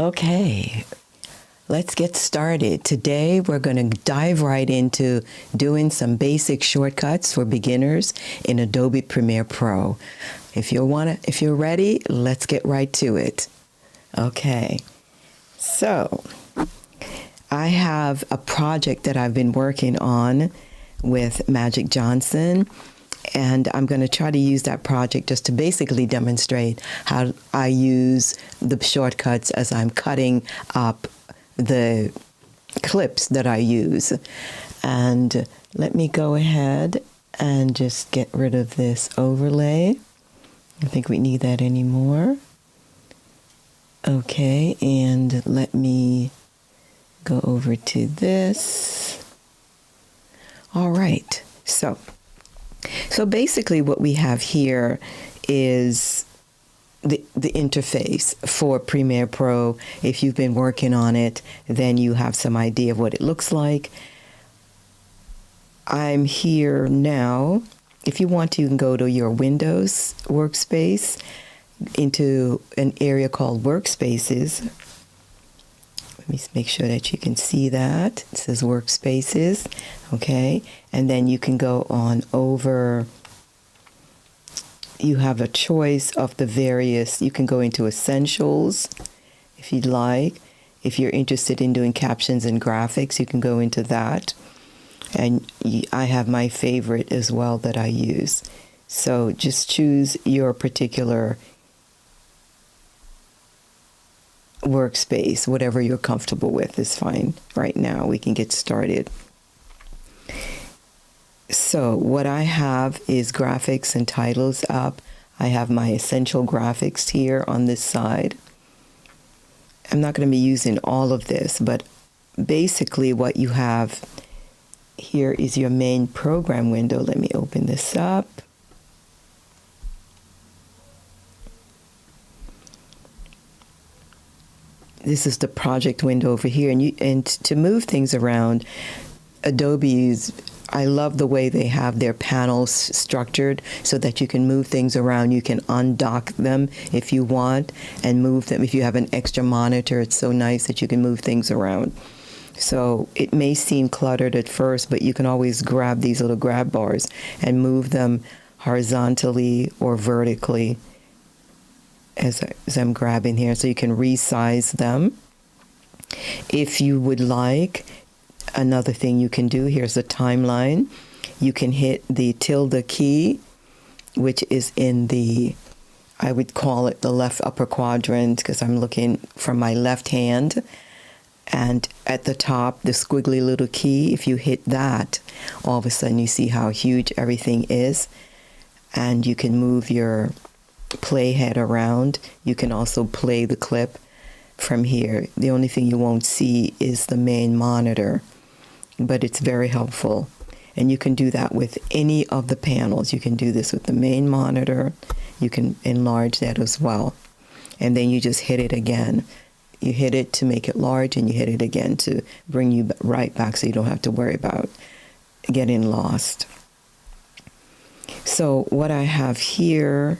Okay, let's get started. Today we're going to dive right into doing some basic shortcuts for beginners in Adobe Premiere Pro. If you're ready, let's get right to it. Okay, so I have a project that I've been working on with Magic Johnson, and I'm going to try to use that project just to basically demonstrate how I use the shortcuts as I'm cutting up the clips that I use. And let me go ahead and just get rid of this overlay. I don't think we need that anymore. Okay, and let me go over to this. All right, so basically what we have here is the interface for Premiere Pro. If you've been working on it, then you have some idea of what it looks like. I'm here now. If you want to, you can go to your Windows workspace into an area called Workspaces. Let me make sure that you can see that. It says Workspaces, okay? And then you can go on over. You have a choice of the various. You can go into Essentials if you'd like. If you're interested in doing captions and graphics, you can go into that. And I have my favorite as well that I use. So just choose your particular workspace. Whatever you're comfortable with is fine. Right now we can get started. So what I have is graphics and titles up. I have my essential graphics here on this side. I'm not going to be using all of this, but basically what you have here is your main program window. Let me open this up. This is the project window over here, and to move things around, Adobe's, I love the way they have their panels structured so that you can move things around. You can undock them if you want and move them. If you have an extra monitor, it's so nice that you can move things around. So it may seem cluttered at first, but you can always grab these little grab bars and move them horizontally or vertically as I'm grabbing here, so you can resize them. If you would like, another thing you can do, here's the timeline. You can hit the tilde key, which is in the, I would call it the left upper quadrant because I'm looking from my left hand. And at the top, the squiggly little key, if you hit that, all of a sudden you see how huge everything is. And you can move your playhead around. You can also play the clip from here. The only thing you won't see is the main monitor, but it's very helpful. And you can do that with any of the panels. You can do this with the main monitor. You can enlarge that as well. And then you just hit it again. You hit it to make it large, and you hit it again to bring you right back so you don't have to worry about getting lost. So what I have here,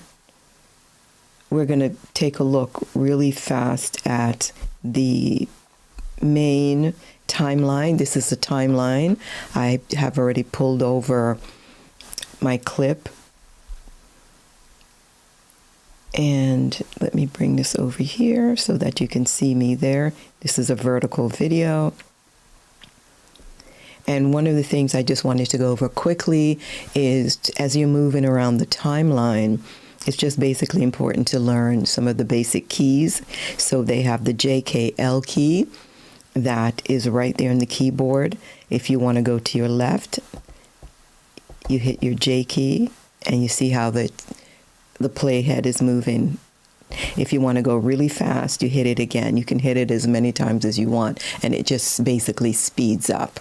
we're going to take a look really fast at the main timeline. This is the timeline. I have already pulled over my clip. And let me bring this over here so that you can see me there. This is a vertical video. And one of the things I just wanted to go over quickly is, as you're moving around the timeline, it's just basically important to learn some of the basic keys. So they have the JKL key that is right there on the keyboard. If you want to go to your left, you hit your J key, and you see how the playhead is moving. If you want to go really fast, you hit it again. You can hit it as many times as you want, and it just basically speeds up.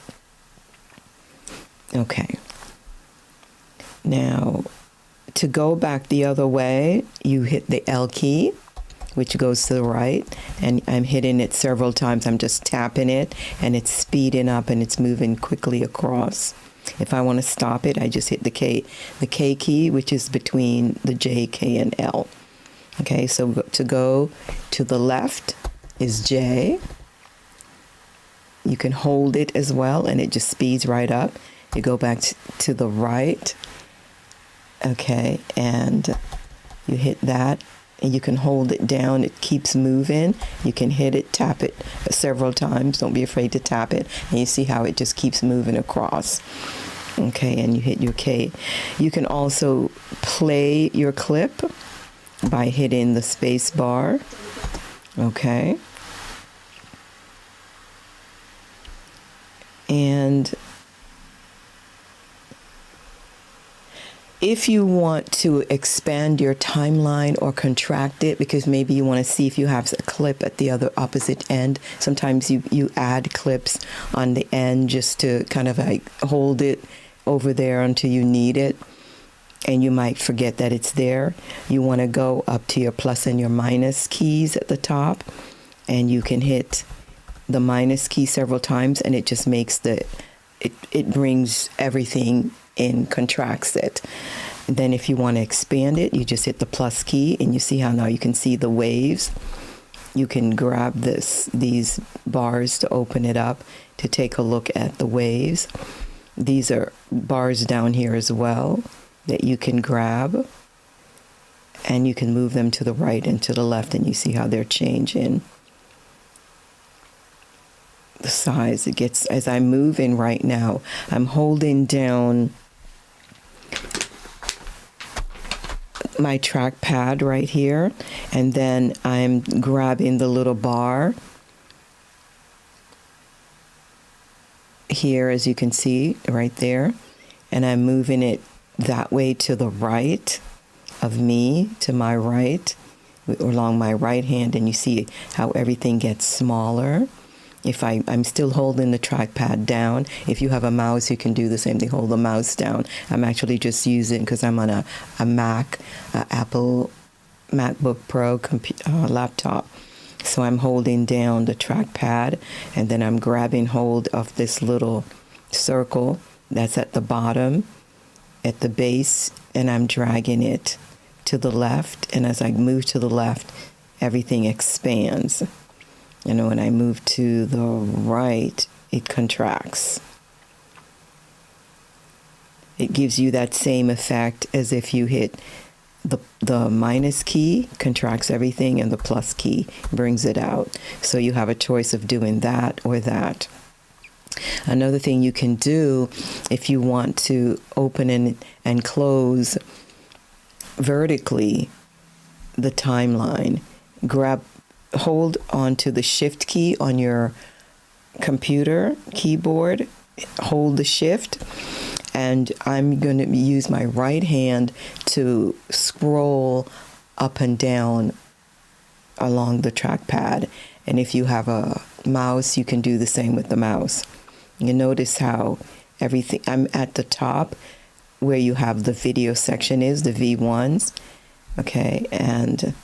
Okay. Now, to go back the other way, you hit the L key, which goes to the right, and I'm hitting it several times. I'm just tapping it, and it's speeding up, and it's moving quickly across. If I want to stop it, I just hit the K key, which is between the J, K, and L. Okay, so to go to the left, is J. You can hold it as well, and it just speeds right up. You go back to the right, okay, and you hit that, and you can hold it down. It keeps moving. You can hit it, tap it several times. Don't be afraid to tap it, and you see how it just keeps moving across. Okay, and you hit your K. You can also play your clip by hitting the space bar. Okay. And if you want to expand your timeline or contract it, because maybe you want to see if you have a clip at the other opposite end, sometimes you add clips on the end just to kind of like hold it over there until you need it, and you might forget that it's there. You want to go up to your plus and your minus keys at the top, and you can hit the minus key several times, and it just makes it brings everything in, contracts it. And then if you want to expand it, you just hit the plus key, and you see how now you can see the waves. You can grab these bars to open it up to take a look at the waves. These are bars down here as well that you can grab, and you can move them to the right and to the left, and you see how they're changing the size. It gets, as I'm moving right now, I'm holding down my trackpad right here, and then I'm grabbing the little bar here, as you can see right there, and I'm moving it that way to the right of me, to my right, along my right hand, and you see how everything gets smaller. If I'm still holding the trackpad down. If you have a mouse, you can do the same thing, hold the mouse down. I'm actually just using, because I'm on a Mac, Apple MacBook Pro laptop. So I'm holding down the trackpad, and then I'm grabbing hold of this little circle that's at the bottom, at the base, and I'm dragging it to the left. And as I move to the left, everything expands. And when I move to the right, it contracts. It gives you that same effect as if you hit the minus key, contracts everything, and the plus key brings it out. So you have a choice of doing that or that. Another thing you can do, if you want to open and close vertically the timeline, hold onto the shift key on your computer keyboard, hold the shift, and I'm going to use my right hand to scroll up and down along the trackpad. And if you have a mouse, you can do the same with the mouse. You notice how everything, I'm at the top where you have the video section is, the V1s, okay, and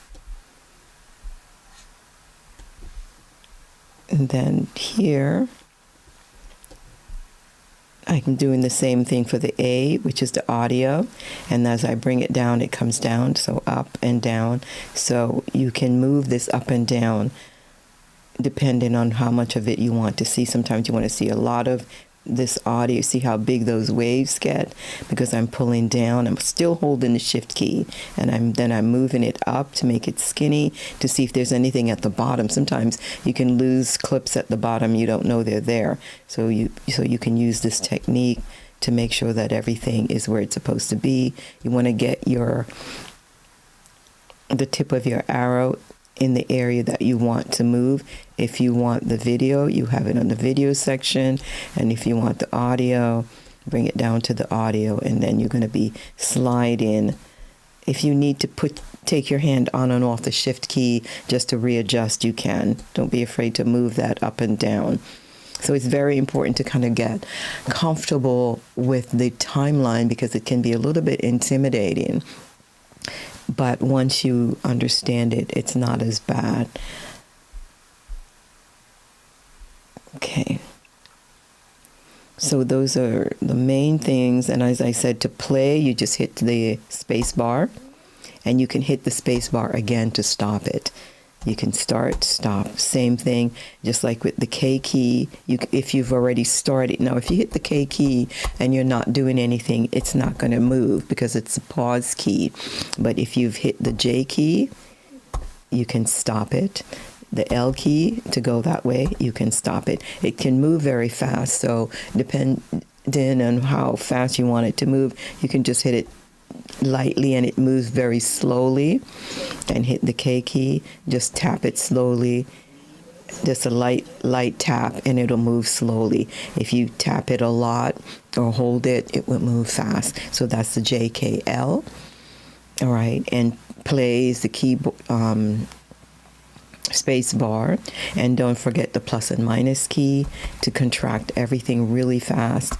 then here, I'm doing the same thing for the A, which is the audio. And as I bring it down, it comes down, so up and down. So you can move this up and down depending on how much of it you want to see. Sometimes you want to see a lot of this audio. See how big those waves get? Because I'm pulling down, I'm still holding the shift key, and I'm moving it up to make it skinny to see if there's anything at the bottom. Sometimes you can lose clips at the bottom, you don't know they're there. So you can use this technique to make sure that everything is where it's supposed to be. You want to get the tip of your arrow in the area that you want to move. If you want the video, you have it on the video section, and if you want the audio, bring it down to the audio, and then you're going to be sliding. If you need to take your hand on and off the shift key just to readjust, you can. Don't be afraid to move that up and down. So it's very important to kind of get comfortable with the timeline, because it can be a little bit intimidating. But once you understand it, it's not as bad. Okay. So those are the main things. And as I said, to play, you just hit the space bar, and you can hit the space bar again to stop it. You can start, stop, same thing. Just like with the K key, if you've already started. Now, if you hit the K key and you're not doing anything, it's not going to move because it's a pause key. But if you've hit the J key, you can stop it. The L key to go that way, you can stop it. It can move very fast, so depending on how fast you want it to move, you can just hit it lightly and it moves very slowly. And hit the K key, just tap it slowly, just a light tap, and it'll move slowly. If you tap it a lot or hold it, it will move fast. So that's the JKL. All right, and plays the keyboard, space bar, and don't forget the plus and minus key to contract everything really fast.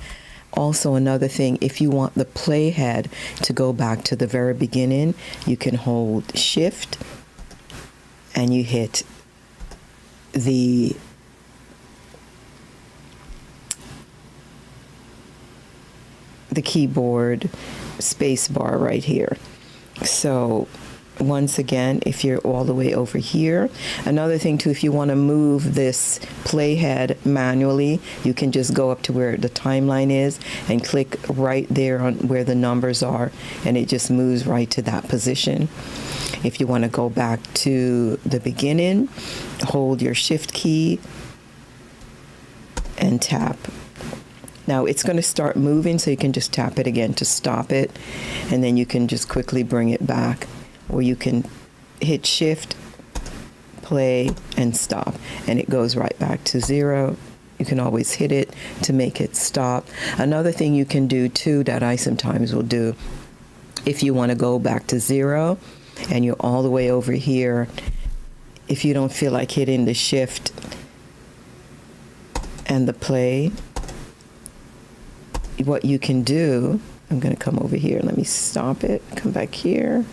Also, another thing, if you want the playhead to go back to the very beginning, you can hold shift and you hit the keyboard space bar right here. So once again, if you're all the way over here, another thing too, if you want to move this playhead manually, you can just go up to where the timeline is and click right there on where the numbers are, and it just moves right to that position. If you want to go back to the beginning, hold your shift key and tap. Now it's going to start moving, so you can just tap it again to stop it, and then you can just quickly bring it back. Or you can hit shift, play, and stop, and it goes right back to 0. You can always hit it to make it stop. Another thing you can do too that I sometimes will do, if you want to go back to 0 and you're all the way over here, if you don't feel like hitting the shift and the play, what you can do, I'm going to come over here. Let me stop it, come back here.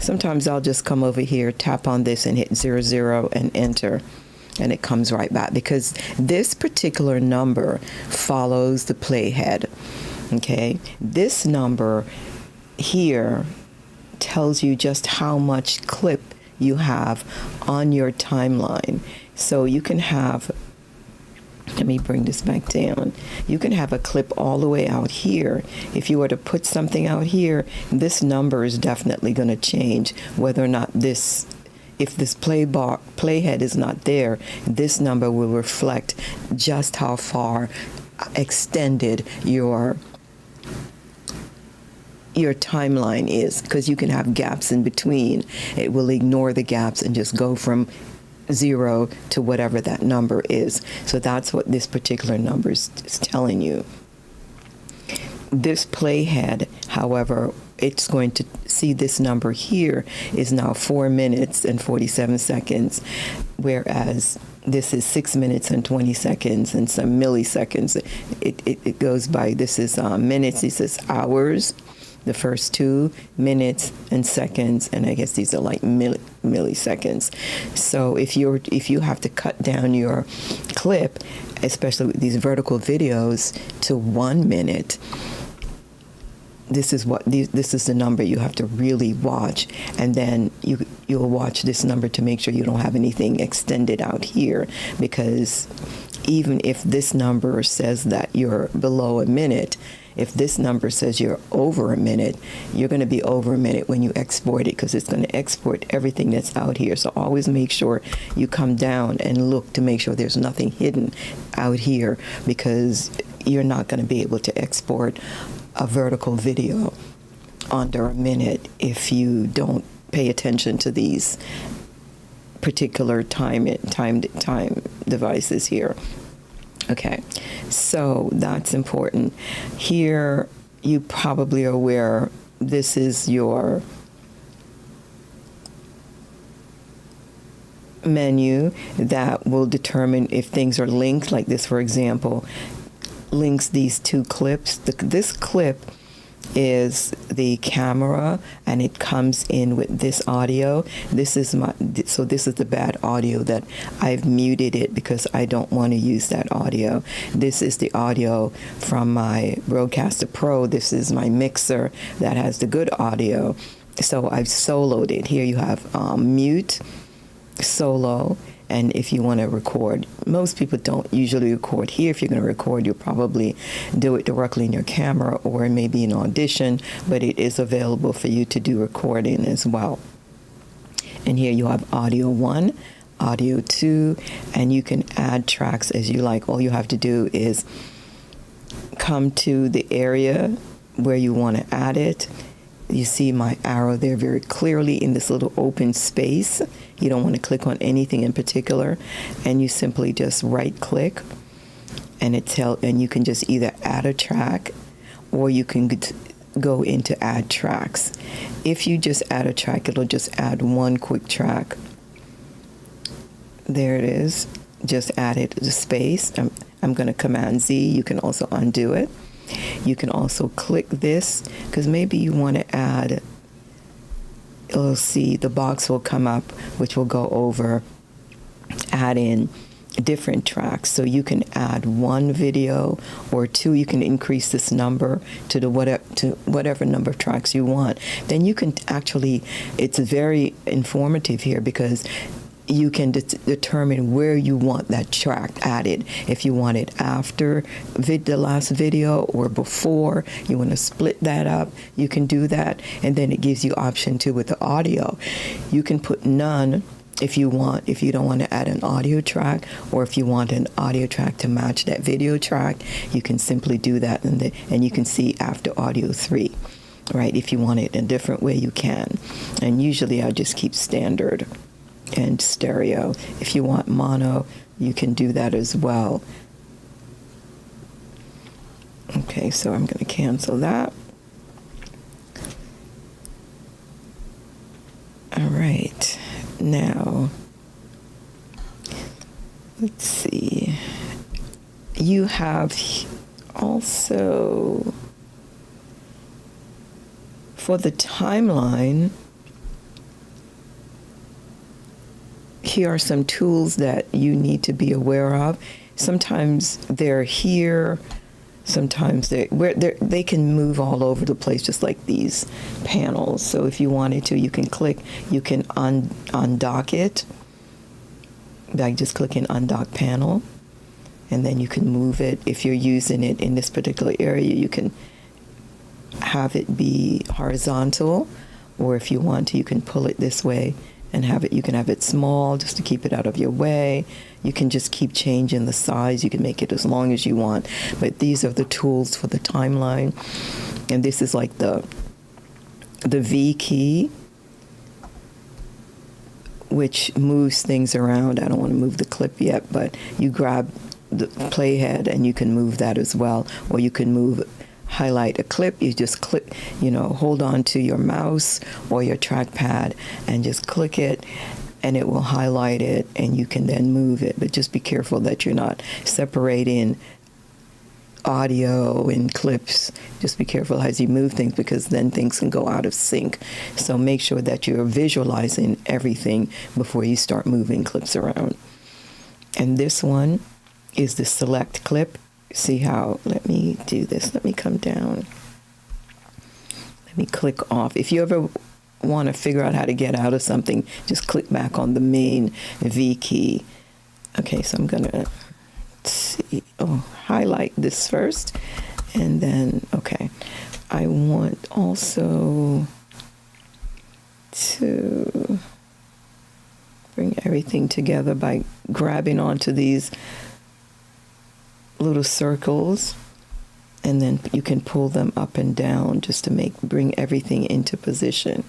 Sometimes I'll just come over here, tap on this, and hit 00 and enter, and it comes right back because this particular number follows the playhead. Okay, this number here tells you just how much clip you have on your timeline. So you can have, let me bring this back down. You can have a clip all the way out here. If you were to put something out here, this number is definitely going to change. Whether or not this, if this playhead is not there, this number will reflect just how far extended your timeline is, because you can have gaps in between. It will ignore the gaps and just go from 0 to whatever that number is. So that's what this particular number is telling you. This playhead, however, it's going to see this number here is now 4 minutes and 47 seconds, whereas this is 6 minutes and 20 seconds and some milliseconds. It goes by, this is minutes, this is hours, the first 2 minutes and seconds, and I guess these are like milliseconds. So if you have to cut down your clip, especially with these vertical videos, to 1 minute, this is the number you have to really watch, and then you'll watch this number to make sure you don't have anything extended out here, because even if this number says that you're below a minute, if this number says you're over a minute, you're going to be over a minute when you export it, because it's going to export everything that's out here. So always make sure you come down and look to make sure there's nothing hidden out here, because you're not going to be able to export a vertical video under a minute if you don't pay attention to these particular time devices here. Okay, so that's important. Here, you probably are aware, this is your menu that will determine if things are linked, like this, for example, links these 2 clips. This clip is the camera, and it comes in with this audio. This is the bad audio that I've muted it because I don't want to use that audio. This is the audio from my Rodecaster Pro. This is my mixer that has the good audio. So I've soloed it. Here you have mute, solo. And if you want to record, most people don't usually record here. If you're going to record, you'll probably do it directly in your camera or maybe an Audition, but it is available for you to do recording as well. And here you have audio 1, audio 2, and you can add tracks as you like. All you have to do is come to the area where you want to add it. You see my arrow there very clearly in this little open space. You don't want to click on anything in particular, and you simply just right click, and and you can just either add a track or you can go into add tracks. If you just add a track, it'll just add one quick track. There it is. Just add it to the space. I'm going to Command Z. You can also undo it. You can also click this because maybe you want to add, you'll see the box will come up which will go over add in different tracks. So you can add 1 video or 2. You can increase this number to whatever number of tracks you want. Then you can actually, it's very informative here because you can determine where you want that track added. If you want it after the last video or before, you want to split that up, you can do that. And then it gives you option 2 with the audio. You can put none if you don't want to add an audio track, or if you want an audio track to match that video track, you can simply do that, and you can see after audio 3. Right? If you want it a different way, you can. And usually I just keep standard and stereo. If you want mono, you can do that as well. Okay, so I'm going to cancel that. All right, now let's see. You have also, for the timeline, here are some tools that you need to be aware of. Sometimes they're here, sometimes they can move all over the place, just like these panels. So if you wanted to, you can click, you can undock it by just clicking undock panel, and then you can move it. If you're using it in this particular area, you can have it be horizontal, or if you want to, you can pull it this way and have it, you can have it small just to keep it out of your way. You can just keep changing the size. You can make it as long as you want. But these are the tools for the timeline. And this is like the V key, which moves things around. I don't want to move the clip yet, but you grab the playhead and you can move that as well. Or you can highlight a clip, you just click, hold on to your mouse or your trackpad and just click it, and it will highlight it, and you can then move it. But just be careful that you're not separating audio and clips. Just be careful as you move things, because then things can go out of sync. So make sure that you're visualizing everything before you start moving clips around. And this one is the select clip. See how, let me do this. Let me come down. Let me click off. If you ever want to figure out how to get out of something, just click back on the main V key. Okay, so I'm going to highlight this first. And then, okay, I want also to bring everything together by grabbing onto these little circles, and then you can pull them up and down just to bring everything into position.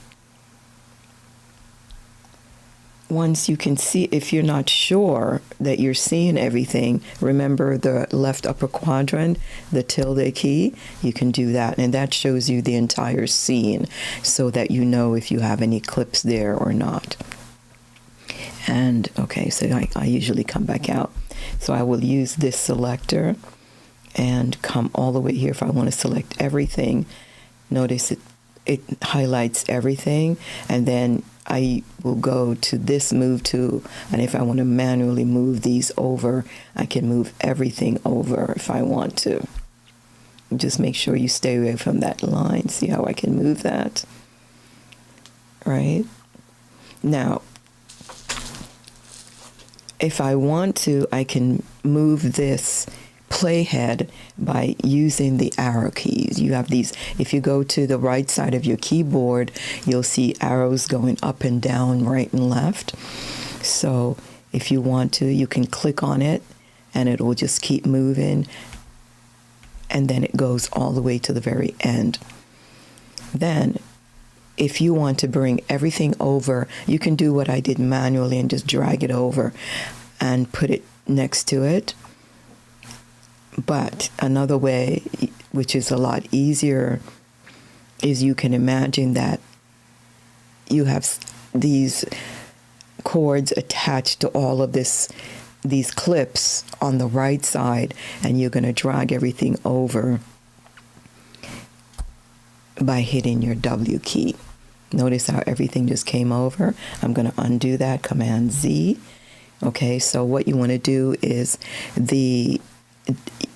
Once you can see, if you're not sure that you're seeing everything, remember the left upper quadrant, the tilde key, you can do that, and that shows you the entire scene so that you know if you have any clips there or not. And okay, so I usually come back out. So I will use this selector and come all the way here. If I want to select everything, notice it highlights everything, and then I will go to this move to, and if I want to manually move these over, I can move everything over if I want to. Just make sure you stay away from that line. See how I can move that? Right? Now, If I want to, I can move this playhead by using the arrow keys. You have these, if you go to the right side of your keyboard, you'll see arrows going up and down, right and left. So if you want to, you can click on it and it will just keep moving, and then it goes all the way to the very end. Then if you want to bring everything over, you can do what I did manually and just drag it over and put it next to it. But another way, which is a lot easier, is you can imagine that you have these cords attached to all of these clips on the right side, and you're going to drag everything over by hitting your W key. Notice how everything just came over. I'm going to undo that, Command Z. Okay, so what you want to do is the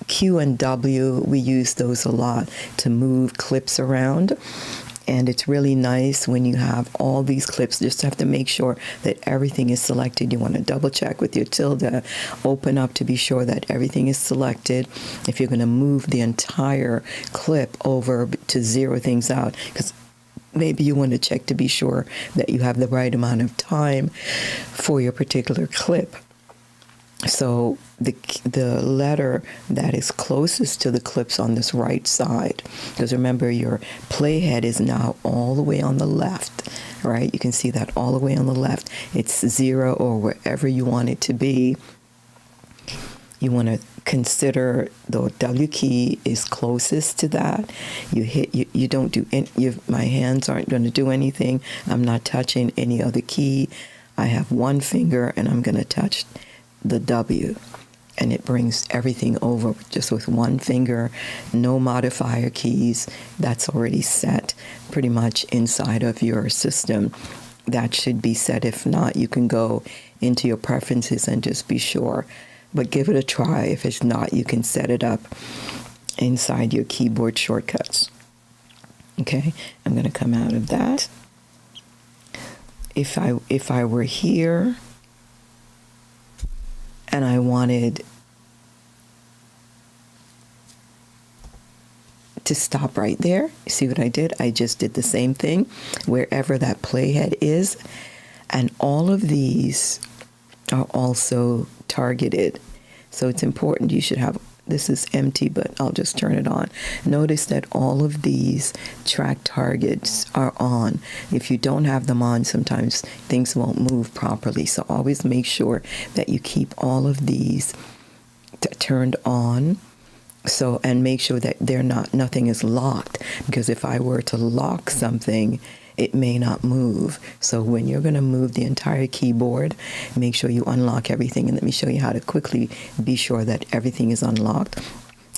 Q and W, we use those a lot to move clips around. And it's really nice when you have all these clips. Just have to make sure that everything is selected. You want to double check with your tilde, open up to be sure that everything is selected. If you're going to move the entire clip over to zero things out, because maybe you want to check to be sure that you have the right amount of time for your particular clip. So the letter that is closest to the clips on this right side, because remember your playhead is now all the way on the left, right? You can see that all the way on the left. It's 0 or wherever you want it to be. You want to consider the W key is closest to that. You hit, you don't do any, my hands aren't going to do anything. I'm not touching any other key. I have one finger and I'm going to touch the W, and it brings everything over just with one finger, no modifier keys. That's already set pretty much inside of your system. That should be set. If not, you can go into your preferences and just be sure. But give it a try. If it's not, you can set it up inside your keyboard shortcuts. Okay, I'm going to come out of that. If I were here and I wanted to stop right there, see what I did? I just did the same thing wherever that playhead is, and all of these are also targeted. So it's important you should have, this is empty, but I'll just turn it on. Notice that all of these track targets are on. If you don't have them on, sometimes things won't move properly. So always make sure that you keep all of these turned on. So, and make sure that nothing is locked, because if I were to lock something, it may not move. So when you're going to move the entire keyboard, make sure you unlock everything. And let me show you how to quickly be sure that everything is unlocked.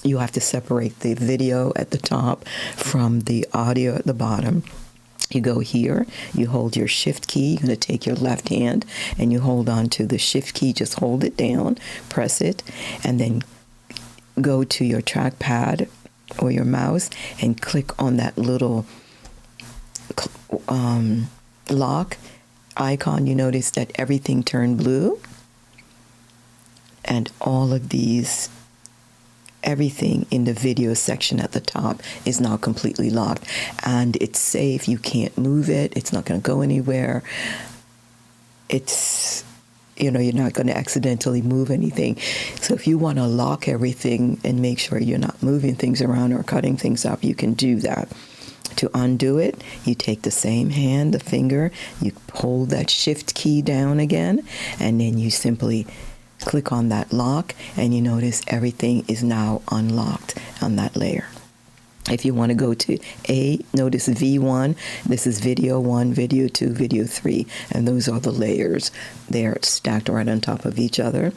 You have to separate the video at the top from the audio at the bottom. You go here, you hold your shift key, you're going to take your left hand and you hold on to the shift key, just hold it down, press it, and then go to your trackpad or your mouse and click on that little lock icon. You notice that everything turned blue, and all of these, everything in the video section at the top is now completely locked, and it's safe. You can't move it. It's not going to go anywhere. It's, you're not going to accidentally move anything. So if you want to lock everything and make sure you're not moving things around or cutting things up, you can do that. To undo it, you take the same hand, the finger, you hold that shift key down again, and then you simply click on that lock, and you notice everything is now unlocked on that layer. If you want to go to notice V1, this is video 1, video 2, video 3, and those are the layers. They're stacked right on top of each other.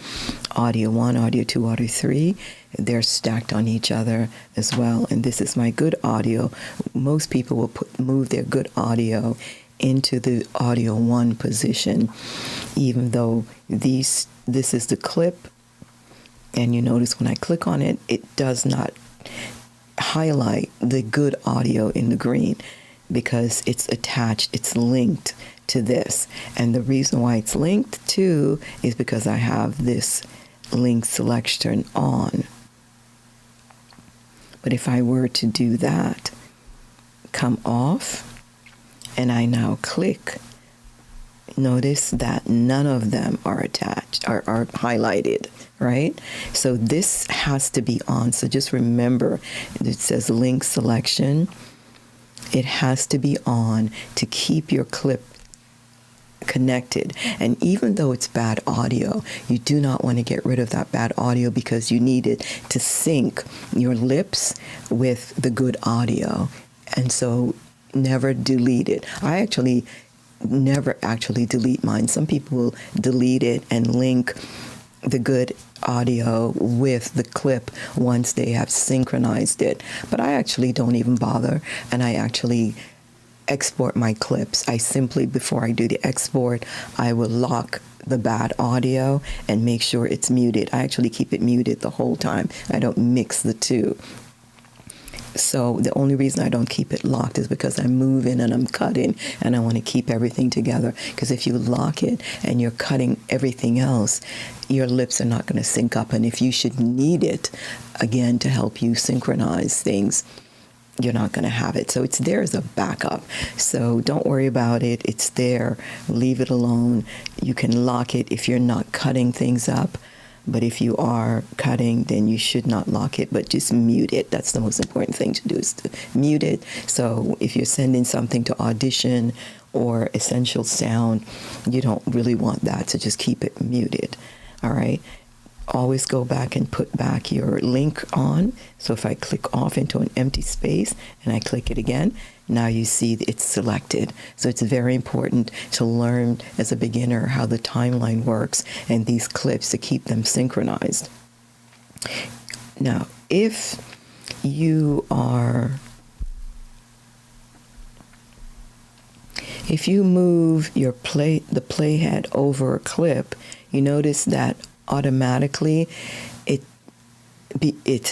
Audio 1, audio 2, audio 3, they're stacked on each other as well. And this is my good audio. Most people will move their good audio into the audio 1 position, even though this is the clip. And you notice when I click on it, it does not highlight the good audio in the green, because it's attached, it's linked to this. And the reason why it's linked to is because I have this link selection on. But if I were to do that, come off, and I now click, notice that none of them are attached, are highlighted, right? So this has to be on. So just remember, it says link selection. It has to be on to keep your clip connected. And even though it's bad audio, you do not want to get rid of that bad audio, because you need it to sync your lips with the good audio. And so never delete it. I actually never actually delete mine. Some people will delete it and link the good audio with the clip once they have synchronized it. But I actually don't even bother, and I actually export my clips. I simply, before I do the export, I will lock the bad audio and make sure it's muted. I actually keep it muted the whole time. I don't mix the two. So the only reason I don't keep it locked is because I'm moving and I'm cutting, and I want to keep everything together. Because if you lock it and you're cutting everything else, your lips are not going to sync up. And if you should need it, again, to help you synchronize things, you're not going to have it. So it's there as a backup. So don't worry about it. It's there. Leave it alone. You can lock it if you're not cutting things up. But if you are cutting, then you should not lock it, but just mute it. That's the most important thing to do, is to mute it. So if you're sending something to Audition or Essential Sound, you don't really want that, so just keep it muted. All right? Always go back and put back your link on. So if I click off into an empty space and I click it again, now you see it's selected. So it's very important to learn as a beginner how the timeline works and these clips, to keep them synchronized. Now, if you move your the playhead over a clip, you notice that automatically it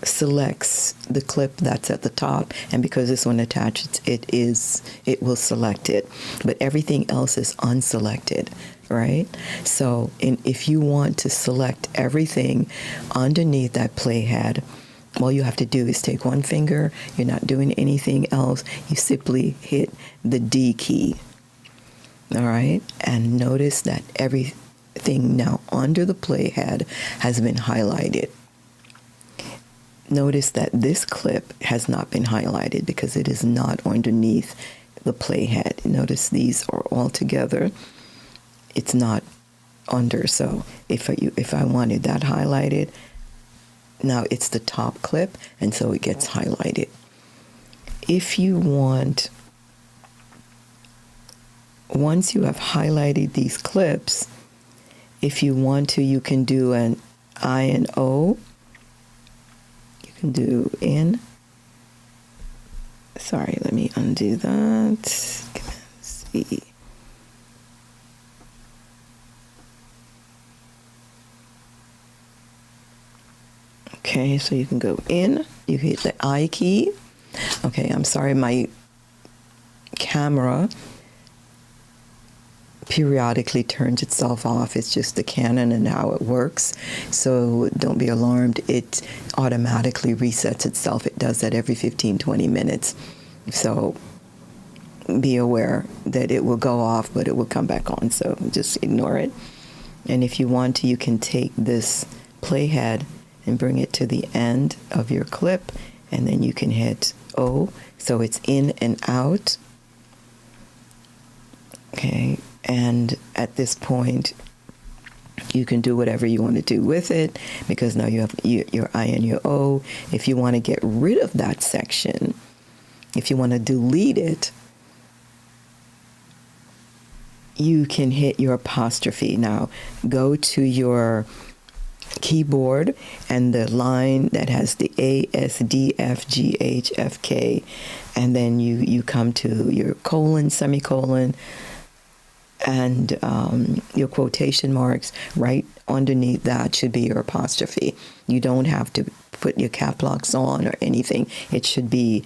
selects the clip that's at the top, and because this one attached, it will select it, but everything else is unselected, right? So if you want to select everything underneath that playhead, all you have to do is take one finger. You're not doing anything else. You simply hit the D key, all right? And notice that everything now under the playhead has been highlighted. Notice that this clip has not been highlighted because it is not underneath the playhead. Notice these are all together. It's not under. So if I wanted that highlighted, now it's the top clip, and so it gets highlighted. If you want, once you have highlighted these clips, if you want to, you can do an I and O. Do in. Sorry, let me undo that. Let's see. Okay, so you can go in. You hit the I key. Okay, I'm sorry, my camera periodically turns itself off. It's just the Canon and how it works. So don't be alarmed. It automatically resets itself. It does that every 15-20 minutes. So be aware that it will go off, but it will come back on. So just ignore it. And if you want to, you can take this playhead and bring it to the end of your clip, and then you can hit O. So it's in and out. Okay. And at this point, you can do whatever you want to do with it, because now you have your I and your O. If you want to get rid of that section, if you want to delete it, you can hit your apostrophe. Now, go to your keyboard and the line that has the A, S, D, F, G, H, F, K, and then you come to your colon, semicolon, and your quotation marks. Right underneath that should be your apostrophe. You don't have to put your cap locks on or anything. It should be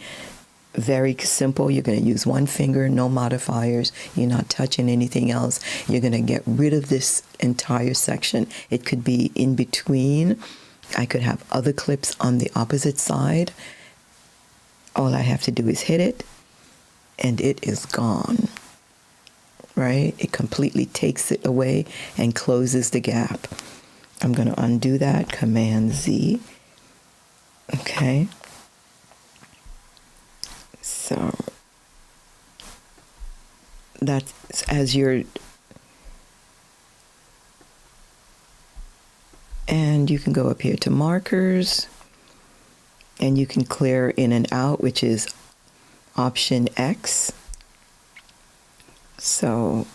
Very simple. You're going to use one finger, no modifiers. You're not touching anything else. You're going to get rid of this entire section. It could be in between. I could have other clips on the opposite side. All I have to do is hit it, and it is gone, right? It completely takes it away and closes the gap. I'm going to undo that, Command Z. Okay. So that's as you're, and you can go up here to markers, and you can clear in and out, which is Option X. So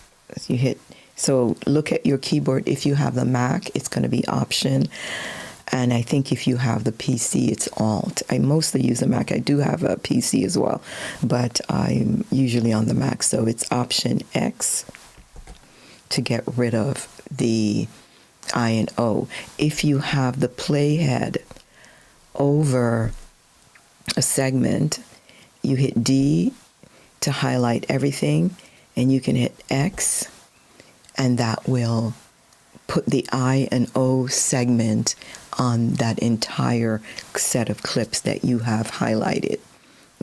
you hit, so look at your keyboard. If you have the Mac, it's going to be Option. And I think if you have the PC, it's Alt. I mostly use a Mac. I do have a PC as well, but I'm usually on the Mac. So it's Option X to get rid of the I and O. If you have the playhead over a segment, you hit D to highlight everything, and you can hit X, and that will put the I and O segment on that entire set of clips that you have highlighted.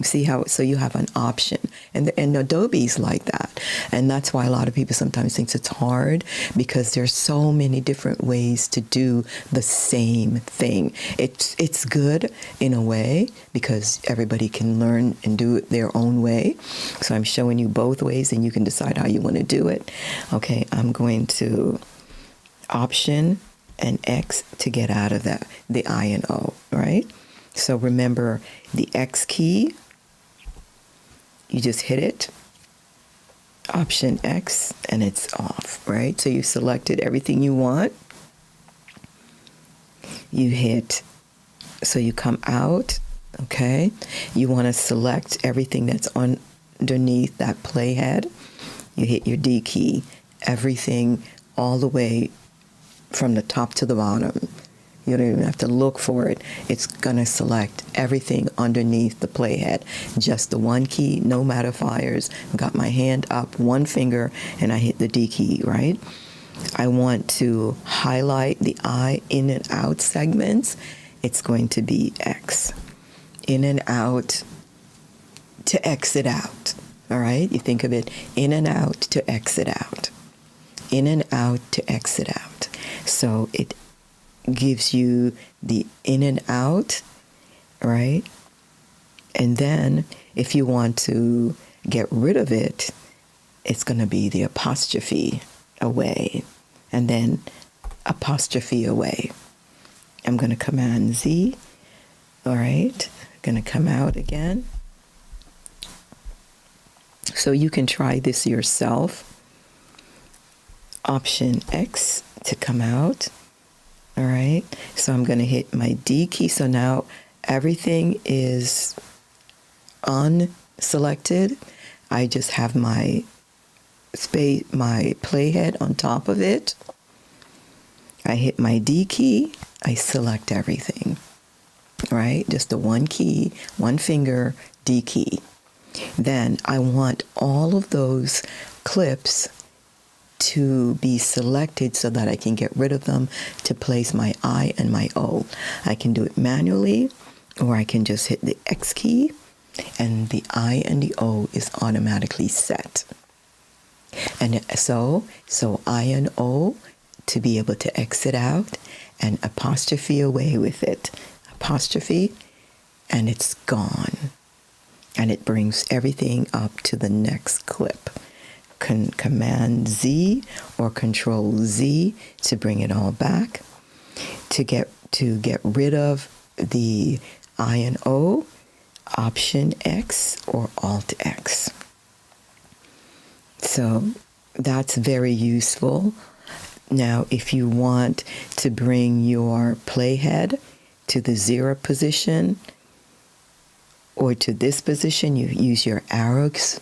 See how, so you have an option, and Adobe's like that, and that's why a lot of people sometimes think it's hard, because there's so many different ways to do the same thing. It's good in a way because everybody can learn and do it their own way. So I'm showing you both ways, and you can decide how you want to do it. Okay, I'm going to Option and X to get out of that, the I and O, right? So remember the X key, you just hit it, Option X, and it's off, right? So you selected everything you want. You hit, so you come out, okay? You want to select everything that's underneath that playhead. You hit your D key, everything all the way from the top to the bottom. You don't even have to look for it. It's going to select everything underneath the playhead. Just the one key, no modifiers. Got my hand up, one finger, and I hit the D key, right? I want to highlight the I in and out segments. It's going to be X. In and out to exit out, all right? You think of it in and out to exit out. In and out to exit out. So it gives you the in and out, right? And then if you want to get rid of it, it's going to be the apostrophe away, and then apostrophe away. I'm going to Command Z, all right? Going to come out again. So you can try this yourself. Option X to come out. All right, so I'm going to hit my D key. So now everything is unselected. I just have my playhead on top of it. I hit my D key. I select everything. All right, just the one key, one finger, D key. Then I want all of those clips to be selected so that I can get rid of them to place my I and my O. I can do it manually, or I can just hit the X key, and the I and the O is automatically set. And so I and O to be able to exit out, and apostrophe away with it. Apostrophe, and it's gone. And it brings everything up to the next clip. Command Z or Control Z to bring it all back. To get rid of the I and O, Option X or Alt X. So that's very useful. Now, if you want to bring your playhead to the 0 position or to this position, you use your arrows,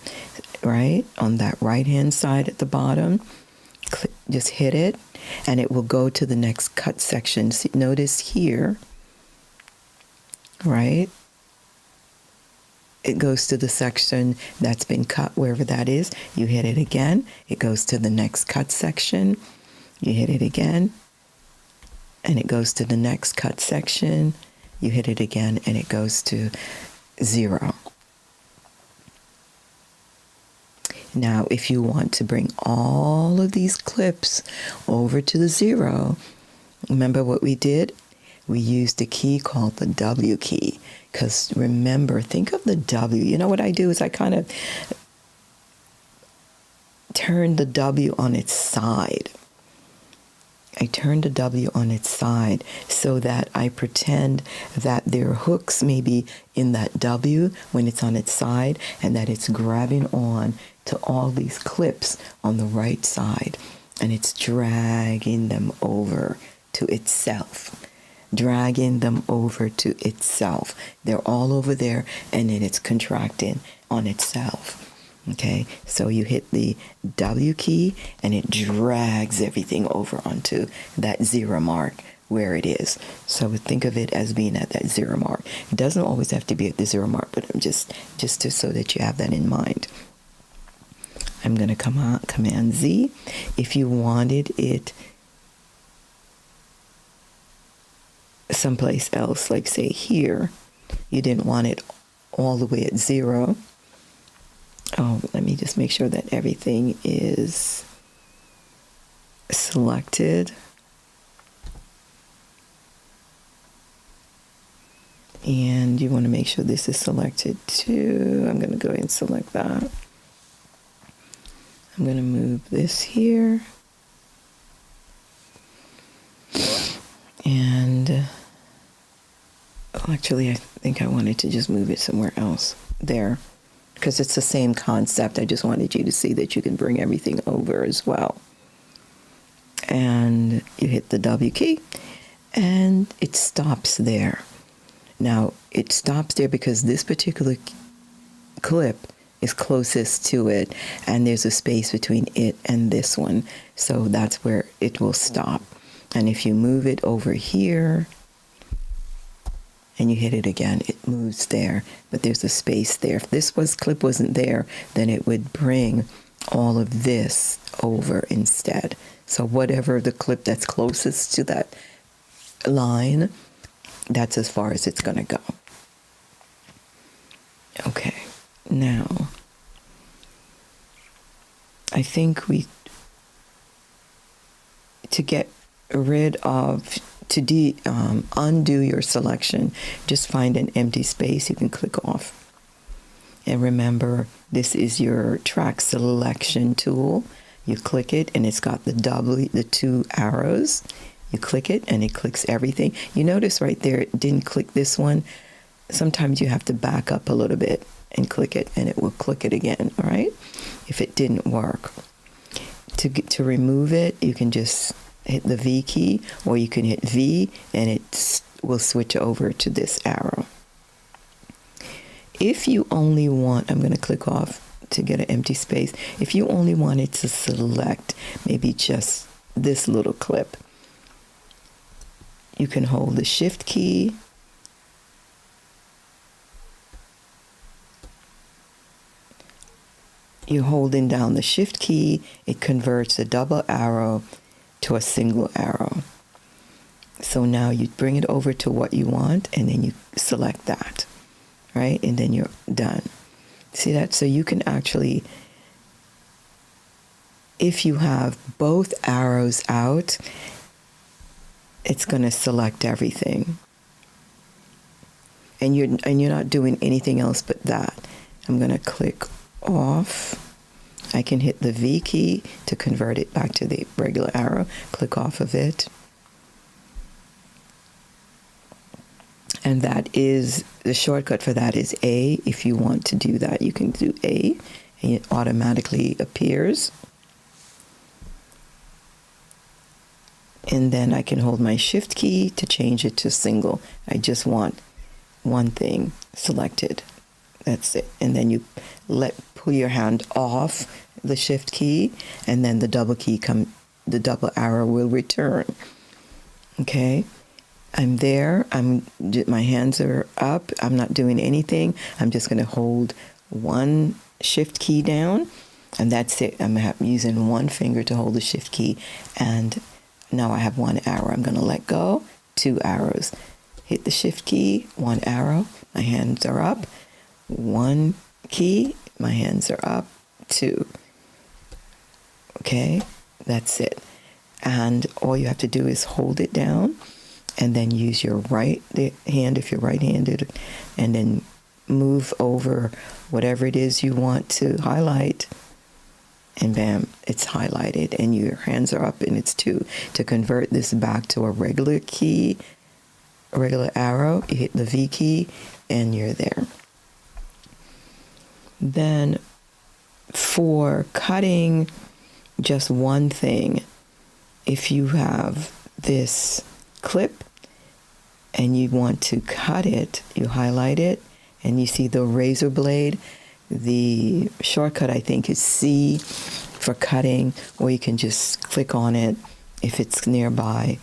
right, on that right-hand side at the bottom. Just hit it, and it will go to the next cut section. See, notice here, right? it goes to the section that's been cut, wherever that is. You hit it again, it goes to the next cut section. You hit it again, and it goes to the next cut section. You hit it again, and it goes to 0. Now, if you want to bring all of these clips over to the 0, remember what we did? We used a key called the W key. Because remember, think of the W. You know what I do is I kind of turn the W on its side. I turn the W on its side so that I pretend that there are hooks maybe in that W when it's on its side, and that it's grabbing on to all these clips on the right side, and it's dragging them over to itself. Dragging them over to itself. They're all over there, and then it's contracting on itself. Okay, so you hit the W key and it drags everything over onto that 0 mark where it is. So think of it as being at that 0 mark. It doesn't always have to be at the 0 mark, but I'm just so that you have that in mind. I'm going to Command Z. If you wanted it someplace else, like say here, you didn't want it all the way at 0. Oh, let me just make sure that everything is selected. And you want to make sure this is selected too. I'm going to go ahead and select that. I'm going to move this here. And actually, I think I wanted to just move it somewhere else there, because it's the same concept. I just wanted you to see that you can bring everything over as well. And you hit the W key, and it stops there. Now, it stops there because this particular clip is closest to it, and there's a space between it and this one. So that's where it will stop. And if you move it over here and you hit it again, it moves there, but there's a space there. If this clip wasn't there, then it would bring all of this over instead. So whatever the clip that's closest to that line, that's as far as it's going to go. Okay, now I think to get rid of, undo your selection, just find an empty space you can click off. And remember, this is your track selection tool. You click it and it's got the 2 arrows. You click it and it clicks everything. You notice right there it didn't click this one. Sometimes you have to back up a little bit and click it, and it will click it again, all right? If it didn't work. To remove it, you can just hit the V key, or you can hit V and it will switch over to this arrow. If you only want, I'm going to click off to get an empty space. If you only wanted to select maybe just this little clip, you can hold the Shift key you're holding down the Shift key, it converts a double arrow to a single arrow. So now you bring it over to what you want, and then you select that, right? And then you're done. See that? So you can actually, if you have both arrows out, it's going to select everything. And you're not doing anything else but that. I'm going to click off. I can hit the V key to convert it back to the regular arrow. Click off of it. And that is, the shortcut for that is A. If you want to do that, you can do A, and it automatically appears. And then I can hold my Shift key to change it to single. I just want one thing selected. That's it. And then you pull your hand off the Shift key, and then the double arrow will return. Okay? I'm there. My hands are up. I'm not doing anything. I'm just going to hold one shift key down, and that's it. I'm using one finger to hold the shift key, and now I have one arrow. I'm going to let go, 2 arrows. Hit the shift key, 1 arrow. My hands are up. 1 key, my hands are up. 2. Okay, that's it. And all you have to do is hold it down, and then use your right hand if you're right-handed, and then move over whatever it is you want to highlight, and bam, it's highlighted, and your hands are up, and it's 2. To convert this back to a regular key, a regular arrow, you hit the V key, and you're there. Then for cutting just one thing, if you have this clip and you want to cut it, you highlight it, and you see the razor blade. The shortcut, I think, is C for cutting, or you can just click on it if it's nearby.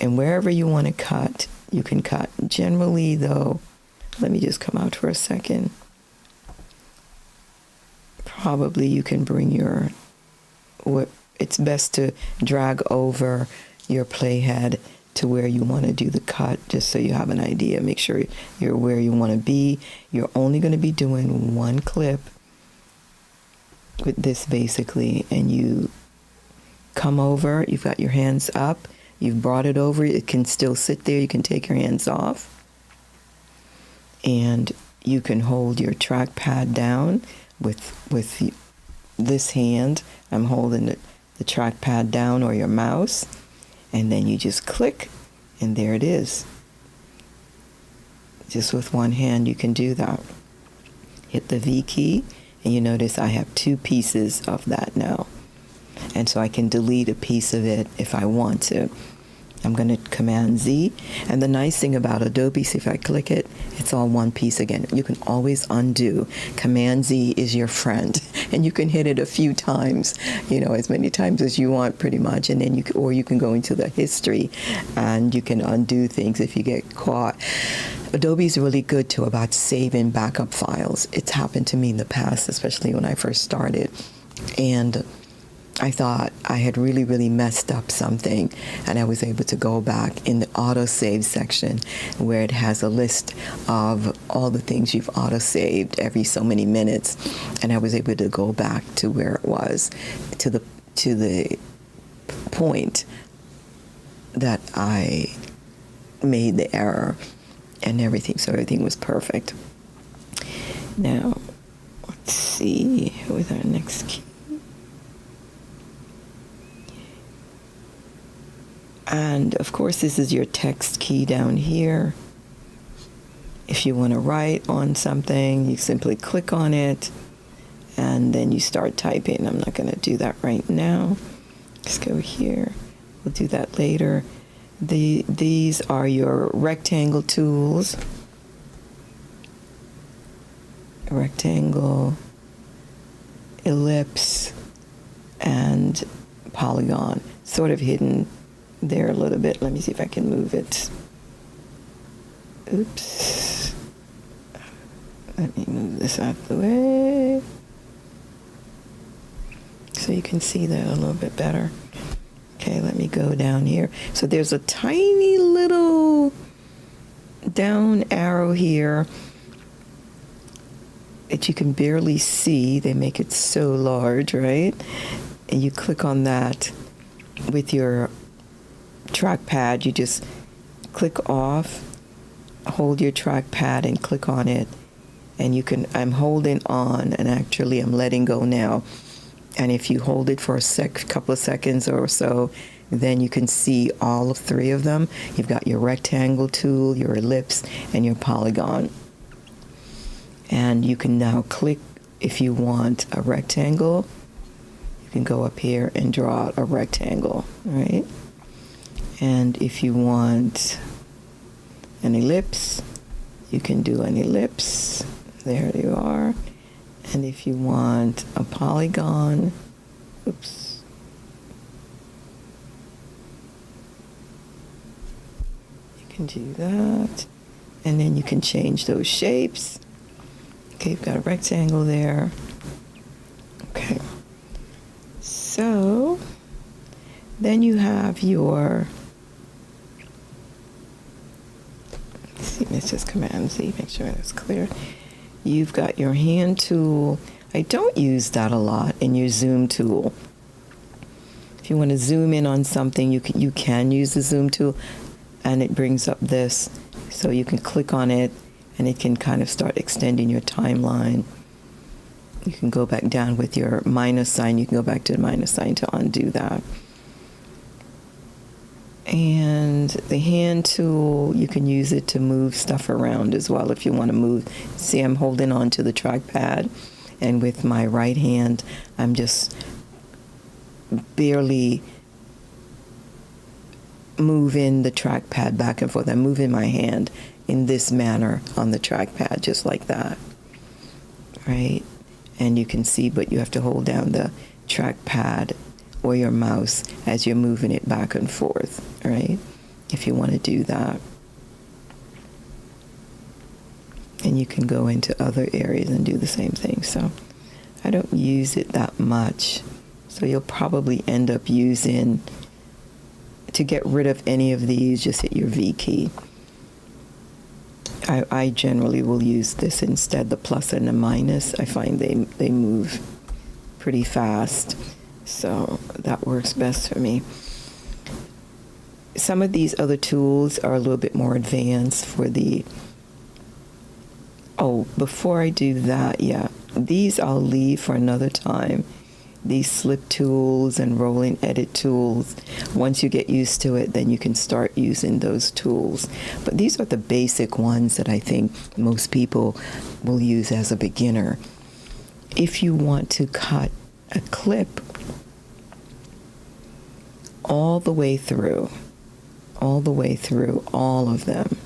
And wherever you want to cut, you can cut. Generally, though, let me just come out for a second. Probably you can bring your, it's best to drag over your playhead to where you want to do the cut, just so you have an idea. Make sure you're where you want to be. You're only going to be doing one clip with this, basically, and you come over, you've got your hands up, you've brought it over, it can still sit there, you can take your hands off, and you can hold your trackpad down with this hand. I'm holding the trackpad down, or your mouse, and then you just click, and there it is. Just with one hand you can do that. Hit the V key, and you notice I have 2 pieces of that now. And so I can delete a piece of it if I want to. I'm going to Command Z. And the nice thing about Adobe, see if I click it, it's all one piece again. You can always undo. Command Z is your friend. And you can hit it a few times, as many times as you want, pretty much. And then you can go into the history, and you can undo things if you get caught. Adobe is really good too about saving backup files. It's happened to me in the past, especially when I first started. And I thought I had really, really messed up something, and I was able to go back in the autosave section where it has a list of all the things you've autosaved every so many minutes, and I was able to go back to where it was, to the point that I made the error and everything, so everything was perfect. Now, let's see with our next key. And of course, this is your text key down here. If you want to write on something, you simply click on it, and then you start typing. I'm not going to do that right now. Just go here. We'll do that later. These are your rectangle tools. Rectangle, ellipse, and polygon. Sort of hidden there a little bit. Let me see if I can move it. Oops. Let me move this out the way so you can see that a little bit better. Okay, let me go down here. So there's a tiny little down arrow here that you can barely see. They make it so large, right? And you click on that with your trackpad. You just click off, hold your trackpad and click on it, and you can, I'm holding on, and actually I'm letting go now. And if you hold it for a couple of seconds or so, then you can see all 3 of them. You've got your rectangle tool, your ellipse, and your polygon. And you can now click, if you want a rectangle, you can go up here and draw a rectangle, right? And if you want an ellipse, you can do an ellipse. There you are. And if you want a polygon, oops. You can do that. And then you can change those shapes. Okay, you've got a rectangle there. Okay. So then you have your, let's just Command Z, make sure that's clear. You've got your hand tool. I don't use that a lot in your zoom tool. If you want to zoom in on something, you can use the zoom tool, and it brings up this, so you can click on it and it can kind of start extending your timeline. You can go back down with your minus sign. You can go back to the minus sign to undo that. And the hand tool, you can use it to move stuff around as well if you want to move. See, I'm holding on to the trackpad, and with my right hand, I'm just barely moving the trackpad back and forth. I'm moving my hand in this manner on the trackpad, just like that, right? And you can see, but you have to hold down the trackpad or your mouse as you're moving it back and forth, right? If you want to do that. And you can go into other areas and do the same thing. So I don't use it that much. So you'll probably end up using, to get rid of any of these, just hit your V key. I generally will use this instead, the plus and the minus. I find they move pretty fast. So that works best for me. Some of these other tools are a little bit more advanced for the, oh, before I do that, yeah, these I'll leave for another time. These slip tools and rolling edit tools, once you get used to it, then you can start using those tools. But these are the basic ones that I think most people will use as a beginner. If you want to cut a clip all the way through all of them,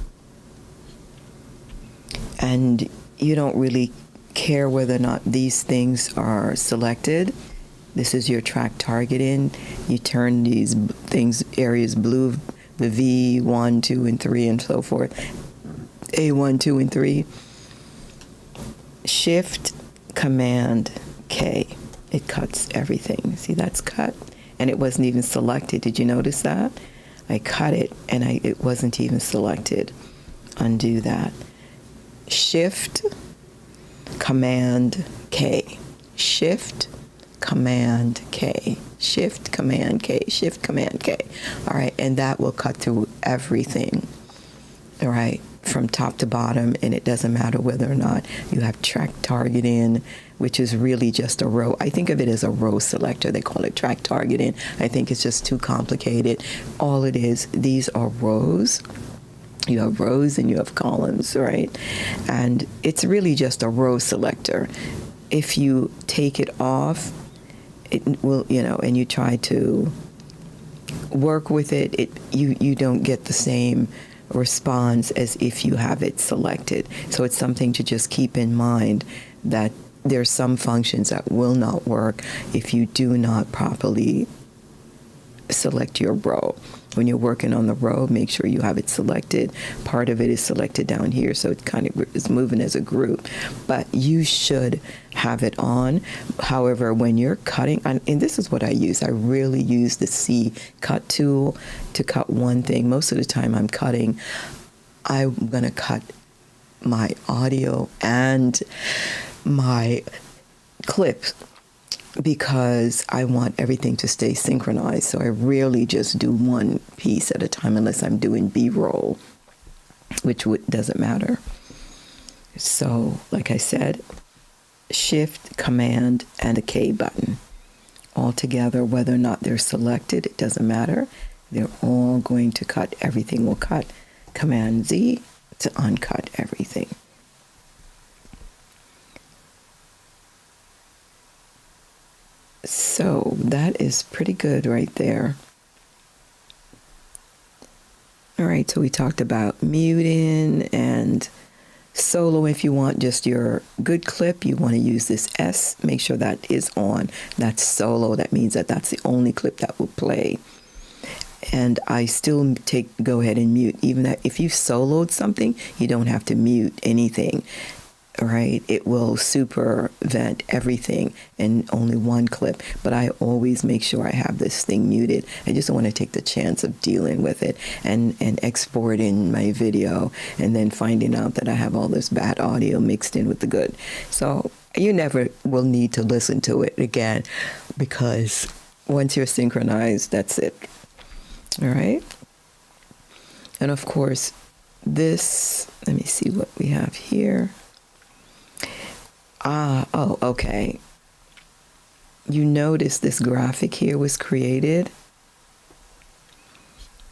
and you don't really care whether or not these things are selected, this is your track targeting. You turn these things, areas blue, the V, 1, 2, and 3, and so forth. A1, 2, and 3. Shift, Command, K. It cuts everything. See, that's cut, and it wasn't even selected. Did you notice that? I cut it, and it wasn't even selected. Undo that. Shift, Command, K. Shift, Command, K. Shift, Command, K. Shift, Command, K. All right, and that will cut through everything, all right, from top to bottom, and it doesn't matter whether or not you have track targeting, which is really just a row. I think of it as a row selector. They call it track targeting. I think it's just too complicated. All it is, these are rows. You have rows and you have columns, right? And it's really just a row selector. If you take it off, it will, and you try to work with it, you don't get the same response as if you have it selected. So it's something to just keep in mind, that there's some functions that will not work if you do not properly select your row. When you're working on the row, make sure you have it selected. Part of it is selected down here, so it kind of is moving as a group. But you should have it on. However, when you're cutting, and this is what I use. I really use the C cut tool to cut one thing. Most of the time I'm cutting, I'm going to cut my audio and my clips, because I want everything to stay synchronized. So I rarely just do one piece at a time unless I'm doing B-roll, which doesn't matter. So, like I said, Shift, Command, and a K button. All together, whether or not they're selected, it doesn't matter. They're all going to cut. Everything will cut. Command Z to uncut everything. So that is pretty good right there. All right, so we talked about muting and solo. If you want just your good clip, you want to use this S. Make sure that is on. That's solo. That means that that's the only clip that will play. And I still go ahead and mute. Even that, if you soloed something, you don't have to mute anything, right? It will super vent everything in only one clip. But I always make sure I have this thing muted. I just don't want to take the chance of dealing with it and exporting my video and then finding out that I have all this bad audio mixed in with the good. So you never will need to listen to it again, because once you're synchronized, that's it. All right. And of course, this, let me see what we have here. Oh, okay. You notice this graphic here was created.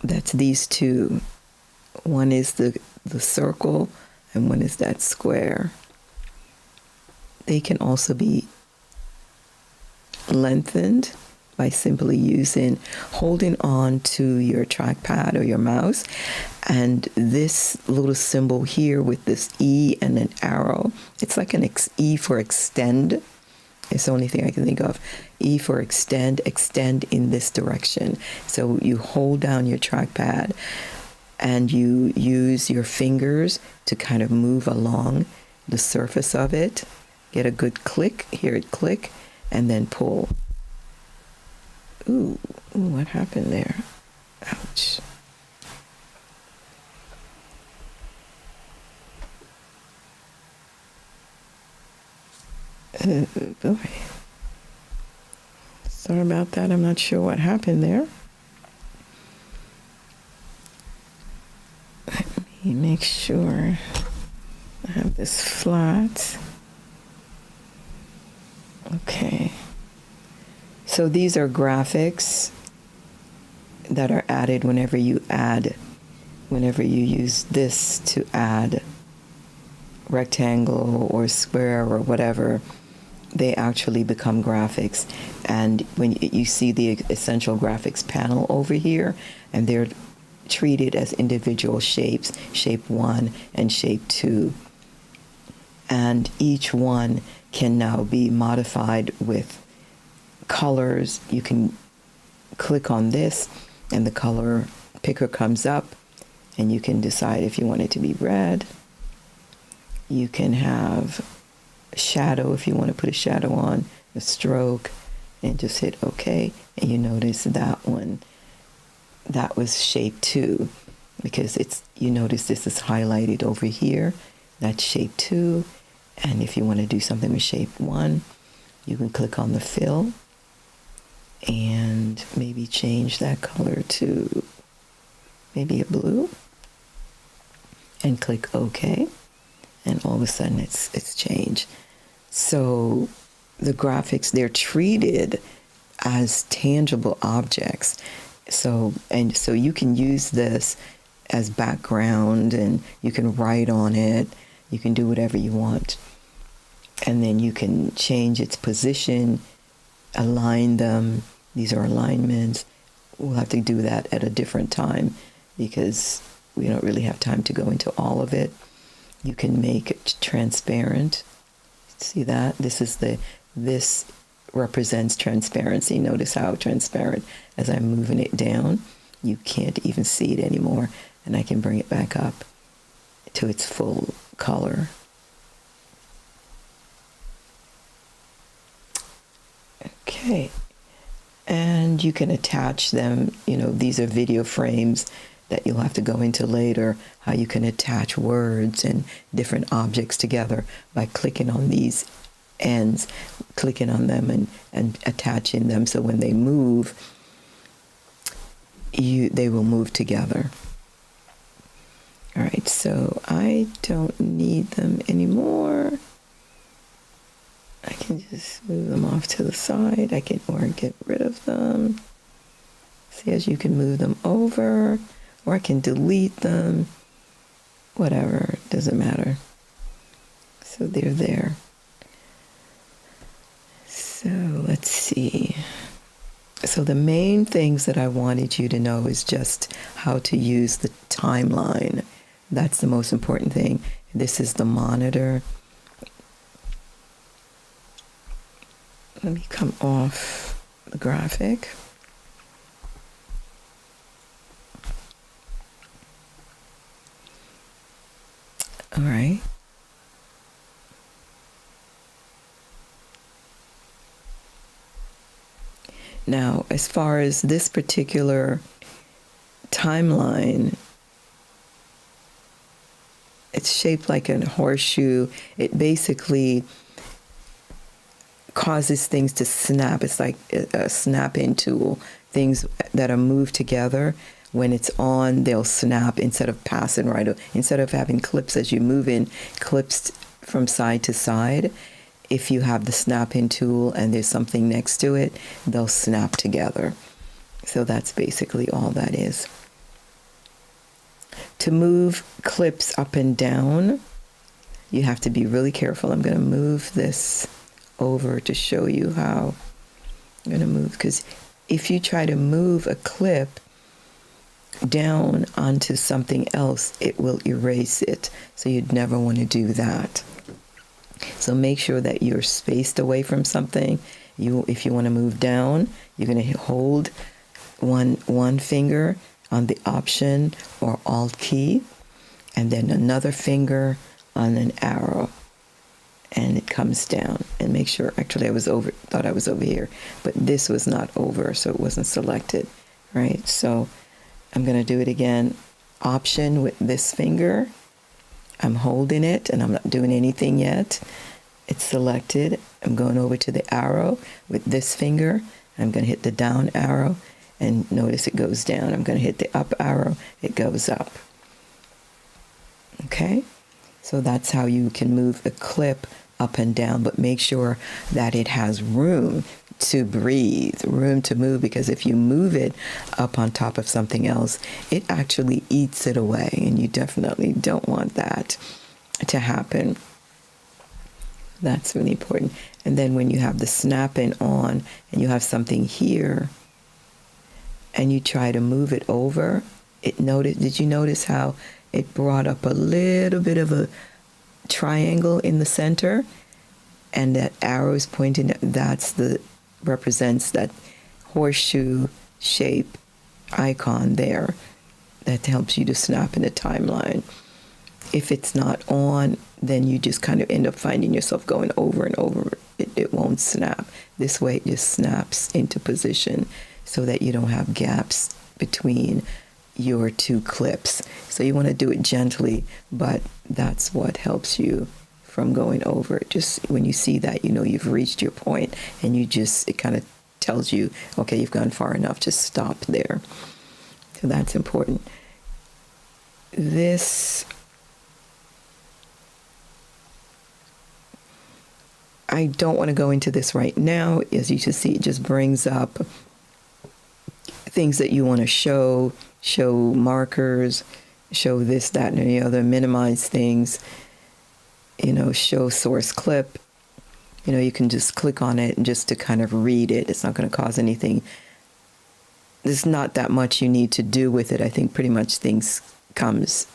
That's these two. One is the circle and one is that square. They can also be lengthened by simply holding on to your trackpad or your mouse, and this little symbol here with this E and an arrow, it's like an E for extend. It's the only thing I can think of. E for extend in this direction. So you hold down your trackpad and you use your fingers to kind of move along the surface of it. Get a good click, hear it click, and then pull. Ooh, what happened there? Ouch. Boy. Sorry about that. I'm not sure what happened there. Let me make sure I have this flat. Okay. So these are graphics that are added whenever you use this to add rectangle or square or whatever. They actually become graphics. And when you see the essential graphics panel over here, and they're treated as individual shapes, shape 1 and shape 2. And each one can now be modified with colors. You can click on this and the color picker comes up, and you can decide if you want it to be red. You can have a shadow if you want to put a shadow on, a stroke, and just hit OK. And you notice that one, that was shape 2, because you notice this is highlighted over here. That's shape 2. And if you want to do something with shape 1, you can click on the fill and maybe change that color to maybe a blue and click OK, and all of a sudden it's changed. So the graphics, they're treated as tangible objects. So you can use this as background, and you can write on it, you can do whatever you want, and then you can change its position, align them. These are alignments. We'll have to do that at a different time because we don't really have time to go into all of it. You can make it transparent. See that? This represents transparency. Notice how transparent. As I'm moving it down, you can't even see it anymore, and I can bring it back up to its full color. Okay. And you can attach them. These are video frames that you'll have to go into later, how you can attach words and different objects together by clicking on these ends, clicking on them and attaching them, so when they move, they will move together. All right, so I don't need them anymore. I can just move them off to the side. Or get rid of them. See, as you can move them over, or I can delete them. Whatever, doesn't matter. So they're there. So let's see. So the main things that I wanted you to know is just how to use the timeline. That's the most important thing. This is the monitor. Let me come off the graphic. All right. Now, as far as this particular timeline, it's shaped like a horseshoe. It basically causes things to snap. It's like a snap-in tool. Things that are moved together, when it's on, they'll snap instead of passing right. Instead of having clips as you move in, clips from side to side, if you have the snap-in tool and there's something next to it, they'll snap together. So that's basically all that is. To move clips up and down, you have to be really careful. I'm going to move this over to show you how I'm going to move, because if you try to move a clip down onto something else, it will erase it. So you'd never want to do that. So make sure that you're spaced away from something. If you want to move down, you're going to hold one finger on the Option or Alt key, and then another finger on an arrow, and it comes down. And make sure, actually thought I was over here, but this was not over, so it wasn't selected, right? So I'm going to do it again. Option with this finger. I'm holding it and I'm not doing anything yet. It's selected. I'm going over to the arrow with this finger. I'm going to hit the down arrow and notice it goes down. I'm going to hit the up arrow. It goes up. Okay? So that's how you can move a clip up and down, but make sure that it has room to breathe, room to move, because if you move it up on top of something else, it actually eats it away, and you definitely don't want that to happen. That's really important. And then when you have the snapping on and you have something here and you try to move it over, did you notice how it brought up a little bit of a triangle in the center, and that arrow is pointing represents that horseshoe shape icon there that helps you to snap in the timeline. If it's not on, then you just kind of end up finding yourself going over and over. It won't snap. This way it just snaps into position so that you don't have gaps between your two clips. So you want to do it gently, but that's what helps you from going over. Just when you see that, you know you've reached your point, and it kind of tells you, okay, you've gone far enough, just stop there. So that's important. This, I don't want to go into this right now. As you can see, it just brings up things that you want to show markers, show this, that, and the other, minimize things, show source clip. You can just click on it and just to kind of read it. It's not going to cause anything. There's not that much you need to do with it. I think pretty much things comes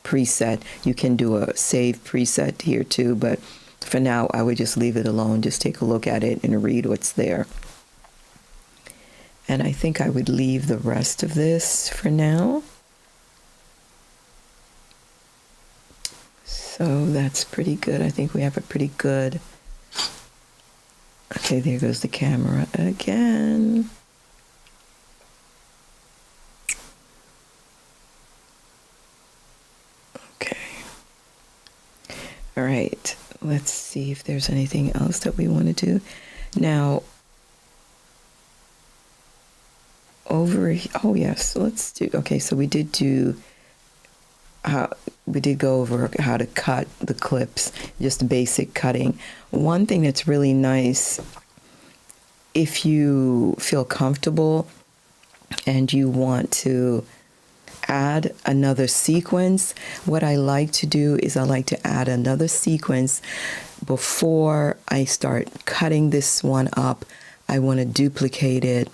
preset. You can do a save preset here too, but for now I would just leave it alone. Just take a look at it and read what's there. And I think I would leave the rest of this for now. So that's pretty good. I think we have a pretty good... Okay, there goes the camera again. Okay. All right. Let's see if there's anything else that we want to do. Now, oh yes, let's do, okay, so we did go over how to cut the clips, just basic cutting. One thing that's really nice, if you feel comfortable and you want to add another sequence, what I like to do is I like to add another sequence before I start cutting this one up. I want to duplicate it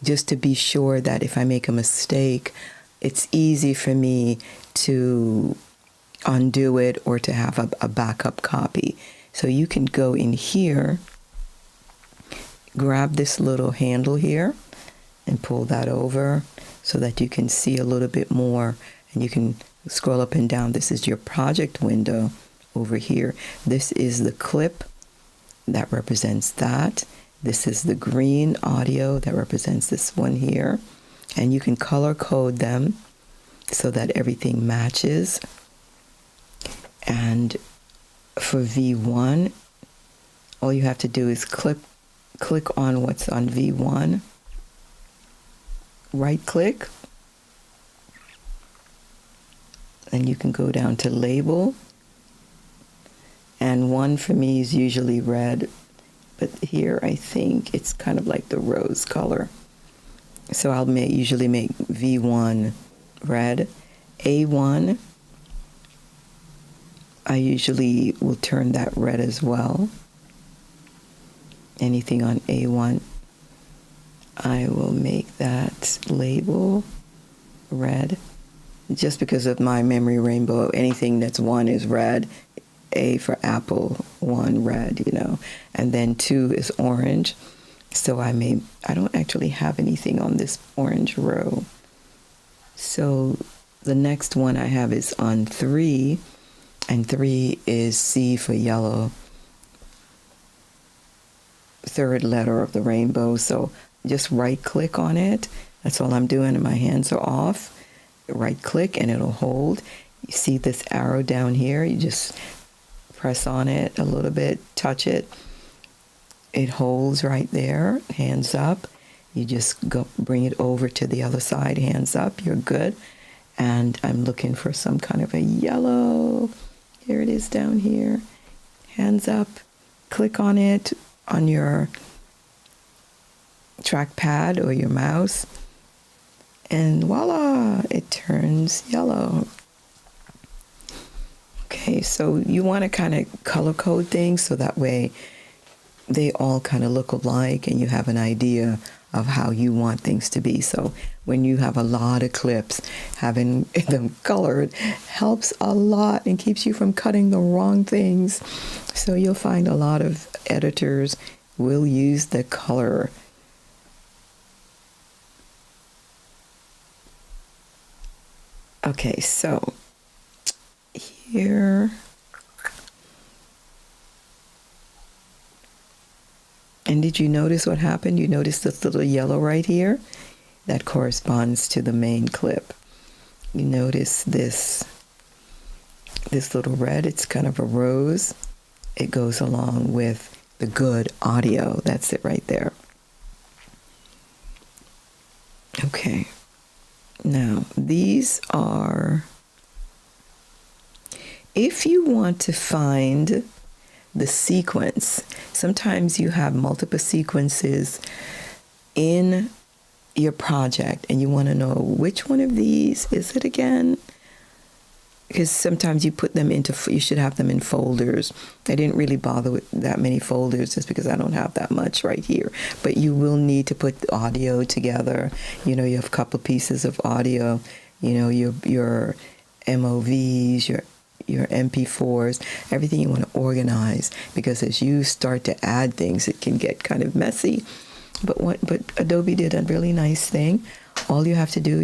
just to be sure that if I make a mistake, it's easy for me to undo it or to have a backup copy. So you can go in here, grab this little handle here and pull that over so that you can see a little bit more, and you can scroll up and down. This is your project window over here. This is the clip that represents that. This is the green audio that represents this one here. And you can color code them so that everything matches. And for V1, all you have to do is click on what's on V1, right click, and you can go down to label. And one for me is usually red, but here I think it's kind of like the rose color. So I'll usually make V1 red. A1, I usually will turn that red as well. Anything on A1, I will make that label red. Just because of my memory rainbow, anything that's 1 is red. A for apple, 1 red, and then 2 is orange. So I don't actually have anything on this orange row. So the next one I have is on 3, and 3 is C for yellow, 3rd letter of the rainbow. So just right click on it. That's all I'm doing, and my hands are off. Right click and it'll hold. You see this arrow down here, you just press on it a little bit, touch it. It holds right there, hands up. You just go bring it over to the other side, hands up, you're good. And I'm looking for some kind of a yellow. Here it is down here. Hands up, click on it on your trackpad or your mouse. And voila, it turns yellow. Okay, so you want to kind of color code things so that way they all kind of look alike and you have an idea of how you want things to be. So when you have a lot of clips, having them colored helps a lot and keeps you from cutting the wrong things. So you'll find a lot of editors will use the color. Okay, so here, and did you notice what happened? You notice this little yellow right here? That corresponds to the main clip. You notice this little red, it's kind of a rose. It goes along with the good audio. That's it right there. Okay. Now, these are, if you want to find the sequence, sometimes you have multiple sequences in your project and you want to know which one of these is it again. Because sometimes you put them you should have them in folders. I didn't really bother with that many folders just because I don't have that much right here. But you will need to put the audio together. You have a couple of pieces of audio, your MOVs, your MP4s, everything you want to organize. Because as you start to add things, it can get kind of messy. But Adobe did a really nice thing. All you have to do,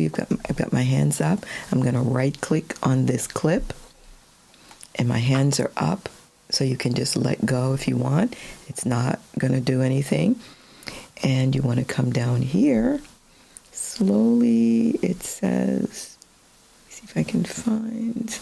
I've got my hands up. I'm going to right click on this clip and my hands are up. So you can just let go if you want. It's not going to do anything. And you want to come down here. Slowly, it says, see if I can find,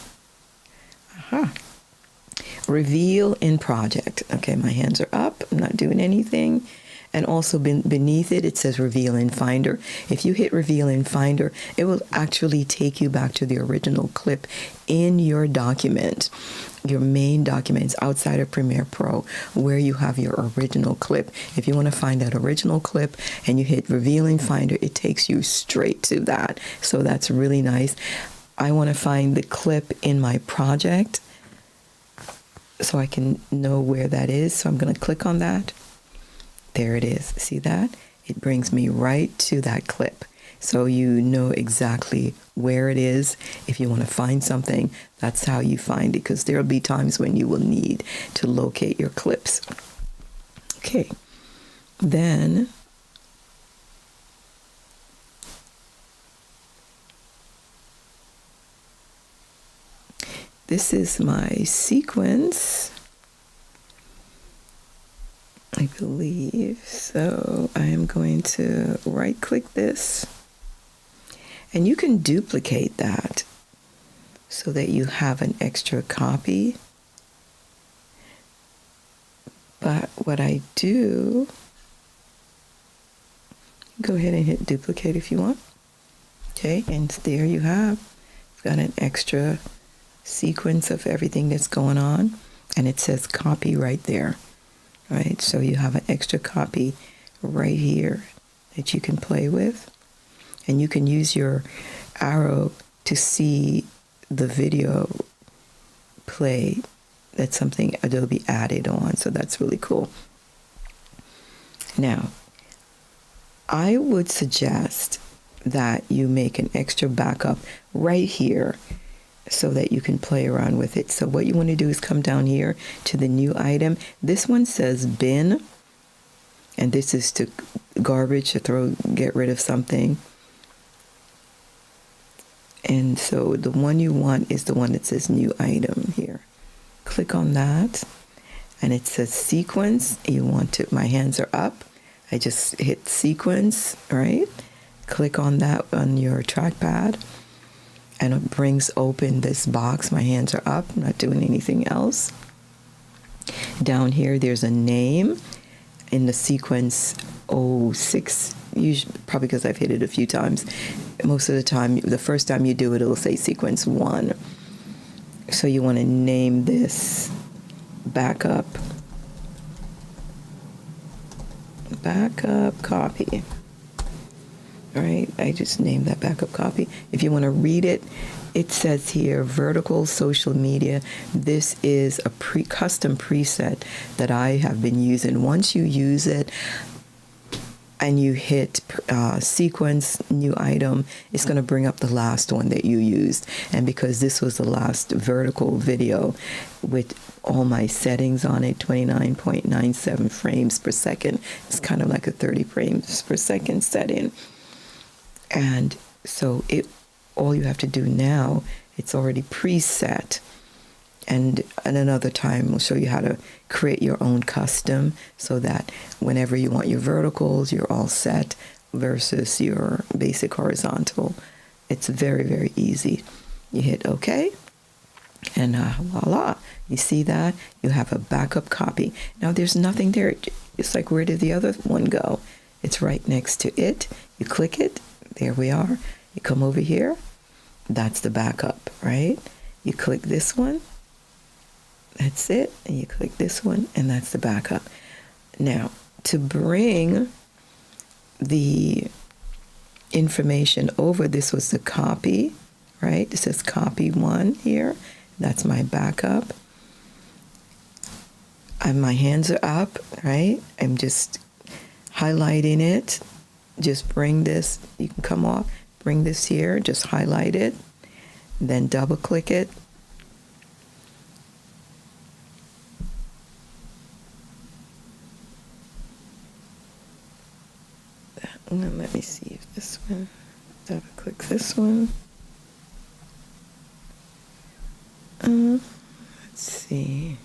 reveal in project. Okay, my hands are up. I'm not doing anything. And also beneath it, it says Reveal in Finder. If you hit Reveal in Finder, it will actually take you back to the original clip in your document, your main documents outside of PremierePro, where you have your original clip. If you want to find that original clip and you hit Reveal in Finder, it takes you straight to that. So that's really nice. I want to find the clip in my project so I can know where that is. So I'm going to click on that. There it is. See that? It brings me right to that clip. So you know exactly where it is. If you want to find something, that's how you find it, because there'll be times when you will need to locate your clips. Okay. Then This is my sequence, I believe. So I am going to right click this, and you can duplicate that so that you have an extra copy. But what I do, go ahead and hit duplicate if you want. Okay, and there you have, got an extra sequence of everything that's going on, and it says copy right there. Right, so you have an extra copy right here that you can play with, and you can use your arrow to see the video play. That's something Adobe added on, so that's really cool. Now, I would suggest that you make an extra backup right here so that you can play around with it. So what you want to do is come down here to the new item. This one says bin, and this is to garbage, to get rid of something. And so the one you want is the one that says new item here. Click on that, and it says sequence. You want it, my hands are up. I just hit sequence, right? Click on that on your trackpad, and it brings open this box. My hands are up, I'm not doing anything else. Down here, there's a name in the sequence 06, usually, probably because I've hit it a few times. Most of the time, the first time you do it, it'll say sequence 1. So you want to name this backup copy. All right, I just named that backup copy. If you want to read it, it says here, vertical social media. This is a custom preset that I have been using. Once you use it and you hit sequence, new item, it's going to bring up the last one that you used. And because this was the last vertical video with all my settings on it, 29.97 frames per second, it's kind of like a 30 frames per second setting. And so all you have to do now, it's already preset. And at another time, we'll show you how to create your own custom so that whenever you want your verticals, you're all set versus your basic horizontal. It's very, very easy. You hit OK, and voila. You see that? You have a backup copy. Now, there's nothing there. It's like, where did the other one go? It's right next to it. You click it. There we are. You come over here. That's the backup, right? You click this one. That's it. And you click this one, and that's the backup. Now, to bring the information over, this was the copy, right? It says copy 1 here. That's my backup. And my hands are up, right? I'm just highlighting it. Just bring this, you can come off, bring this here, just highlight it, then double click it. Let me see if this one, double click this one. Let's see.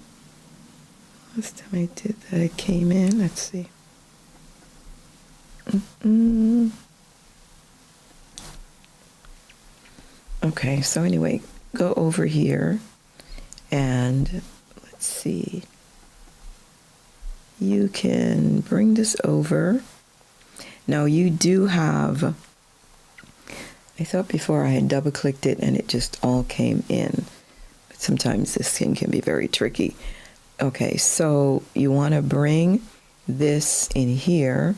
Last time I did that, it came in. Let's see. Okay, so anyway, go over here and let's see. You can bring this over. Now you do have, I thought before I had double clicked it and it just all came in. But sometimes this thing can be very tricky. Okay, so you want to bring this in here.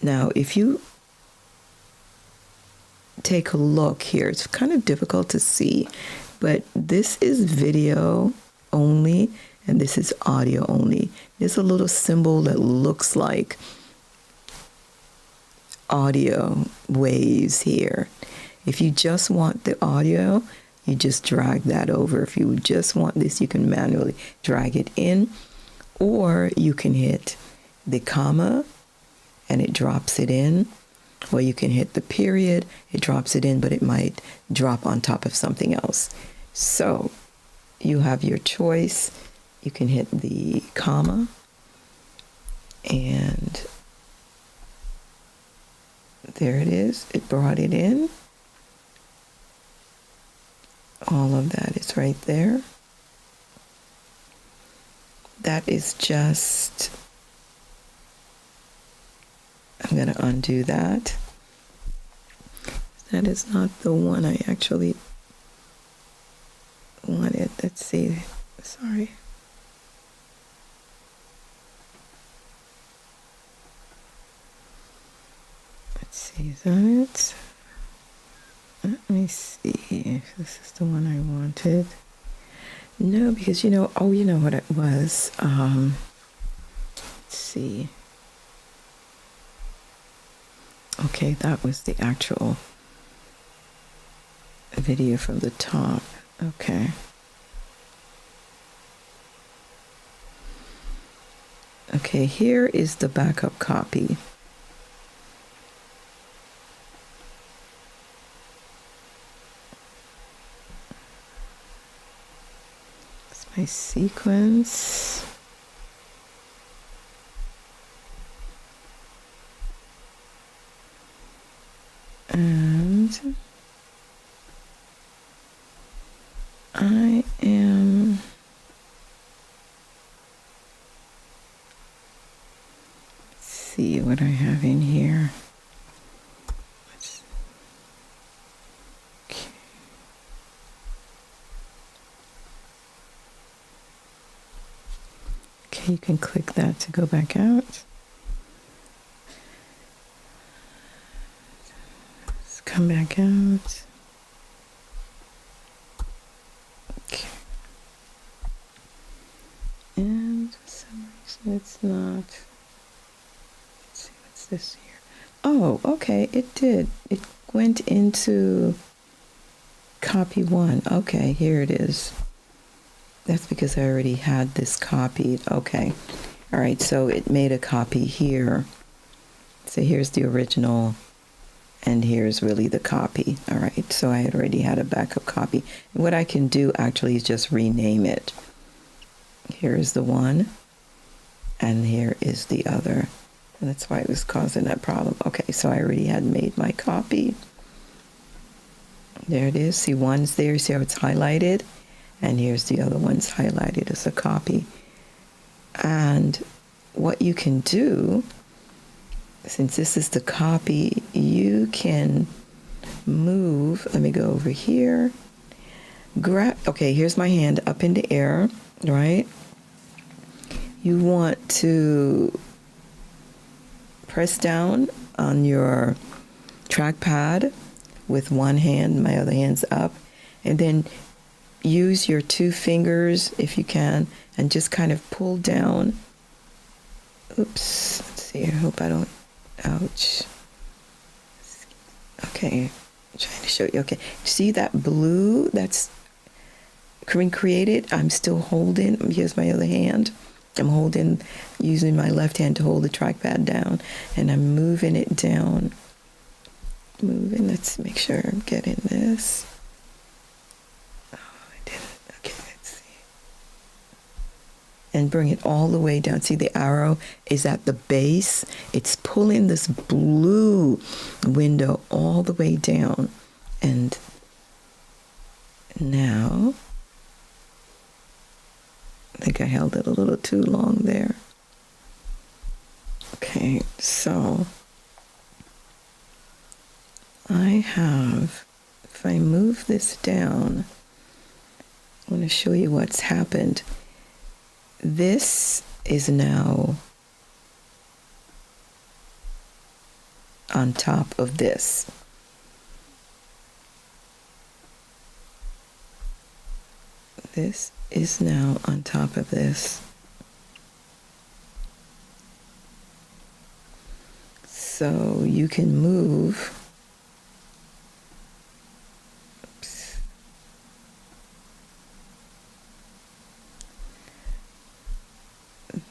Now, if you take a look here, it's kind of difficult to see, but this is video only and this is audio only. There's a little symbol that looks like audio waves here. If you just want the audio, you just drag that over. If you just want this, you can manually drag it in, or you can hit the comma and it drops it in, Or you can hit the period, it drops it in, but it might drop on top of something else. So you have your choice. You can hit the comma, and there it is. It brought it in. All of that is right there. That is just, I'm going to undo that. That is not the one I actually wanted. Let's see. Sorry. Let's see. Is that it? Let me see if this is the one I wanted. No, because you know what it was. Let's see. Okay, that was the actual video from the top. Okay. Okay, here is the backup copy. It's my sequence. And I am see what I have in here. Okay. Okay, you can click that to go back out. Let's come back out. Okay. And for some reason it's not. Let's see, what's this here? Oh, okay, it did. It went into copy one. Okay, here it is. That's because I already had this copied. Okay. All right, so it made a copy here. So here's the original, and here's really the copy. All right, so I had already had a backup copy. What I can do actually is just rename it. Here is the one, and here is the other. And that's why it was causing that problem. Okay, so I already had made my copy. There it is. See, one's there. See how it's highlighted? And here's the other one's highlighted as a copy. And what you can do, since this is the copy, you can move. Let me go over here. Okay, here's my hand up in the air, right? You want to press down on your trackpad with one hand, my other hand's up, and then use your two fingers if you can and just kind of pull down. Oops, let's see, I hope I don't, ouch. Okay, I'm trying to show you. Okay, see that blue that's created? I'm still holding, here's my other hand. I'm holding, using my left hand to hold the trackpad down, and I'm moving it down. Moving, let's make sure I'm getting this. Oh, I didn't. Okay, let's see. And bring it all the way down. See, the arrow is at the base. It's pulling this blue window all the way down. And now, I think I held it a little too long there. Okay, so I have, if I move this down, I want to show you what's happened. This is now on top of this. This is now on top of this. So you can move. Oops.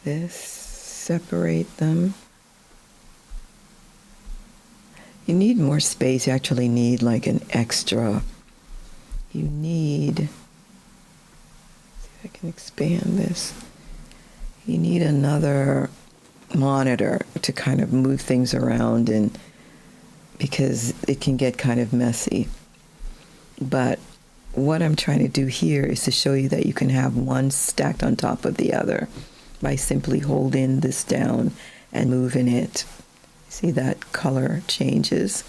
This, separate them. You need more space. You actually need like an extra. You need, see if I can expand this. You need another monitor to kind of move things around, and because it can get kind of messy. But what I'm trying to do here is to show you that you can have one stacked on top of the other by simply holding this down and moving it. See that color changes?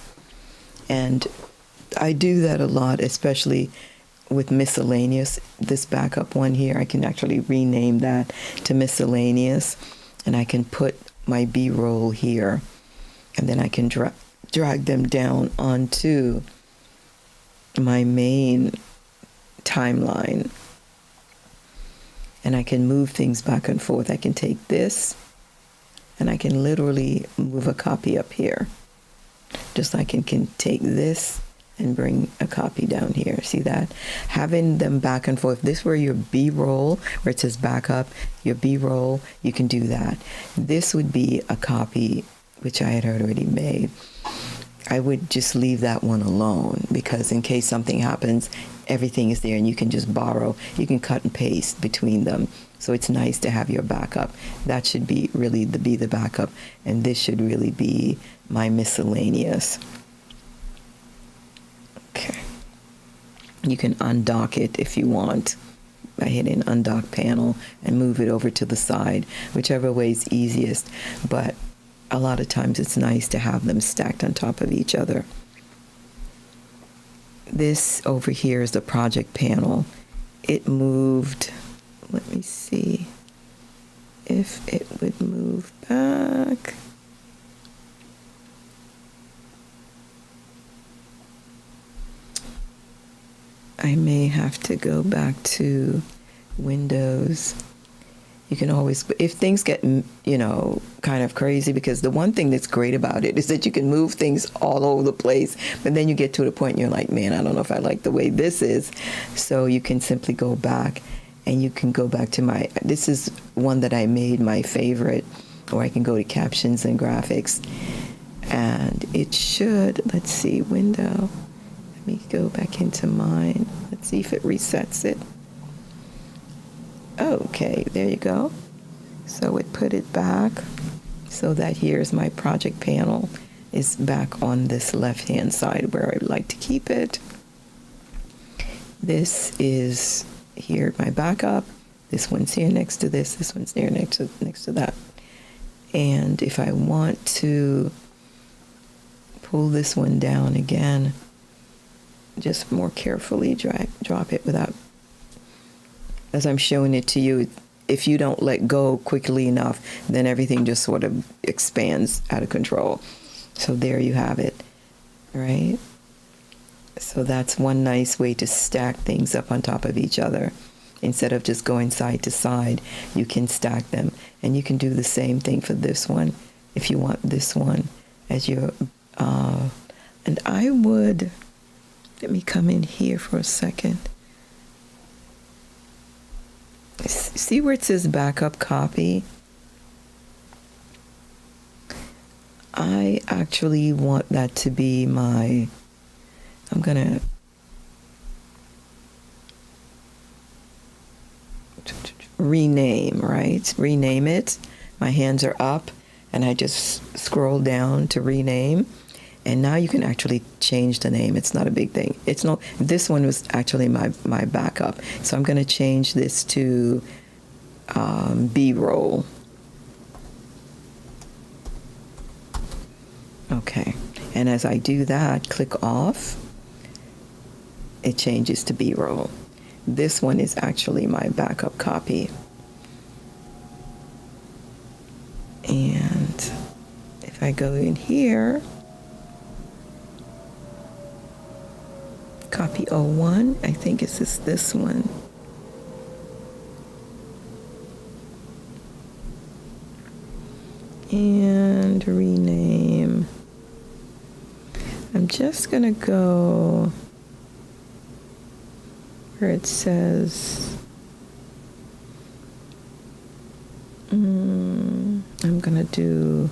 And I do that a lot, especially with miscellaneous. This backup one here, I can actually rename that to miscellaneous, and I can put my B-roll here, and then I can drag them down onto my main timeline, and I can move things back and forth. I can take this and I can literally move a copy up here, just like I can take this and bring a copy down here. See that? Having them back and forth. This where your B-roll, where it says backup, your B-roll, you can do that. This would be a copy which I had already made. I would just leave that one alone, because in case something happens, everything is there and you can just borrow. You can cut and paste between them. So it's nice to have your backup. That should be really be the backup, and this should really be my miscellaneous. Okay. You can undock it if you want by hitting undock panel and move it over to the side, whichever way is easiest. But a lot of times it's nice to have them stacked on top of each other. This over here is the project panel. It moved, let me see if it would move back. I may have to go back to Windows. You can always, if things get, kind of crazy, because the one thing that's great about it is that you can move things all over the place, but then you get to the point and you're like, man, I don't know if I like the way this is. So you can simply go back, and you can go back to this is one that I made my favorite, or I can go to captions and graphics, and it should, let's see, window. Let me go back into mine. Let's see if it resets it. Okay, there you go. So it put it back so that here's my project panel is back on this left-hand side where I'd like to keep it. This is here, my backup. This one's here next to this. This one's here next to that. And if I want to pull this one down again, just more carefully drop it without, as I'm showing it to you, if you don't let go quickly enough, then everything just sort of expands out of control. So there you have it, right? So that's one nice way to stack things up on top of each other. Instead of just going side to side, you can stack them. And you can do the same thing for this one, if you want this one as your, and I would, let me come in here for a second. See where it says backup copy? I actually want that to be my, I'm gonna rename, right? Rename it. My hands are up and I just scroll down to rename. And now you can actually change the name. It's not a big thing. It's no, this one was actually my backup. So I'm going to change this to B-roll. Okay. And as I do that, click off, it changes to B-roll. This one is actually my backup copy. And if I go in here, copy 01, I think it's this one. And rename. I'm just gonna go where it says, I'm gonna do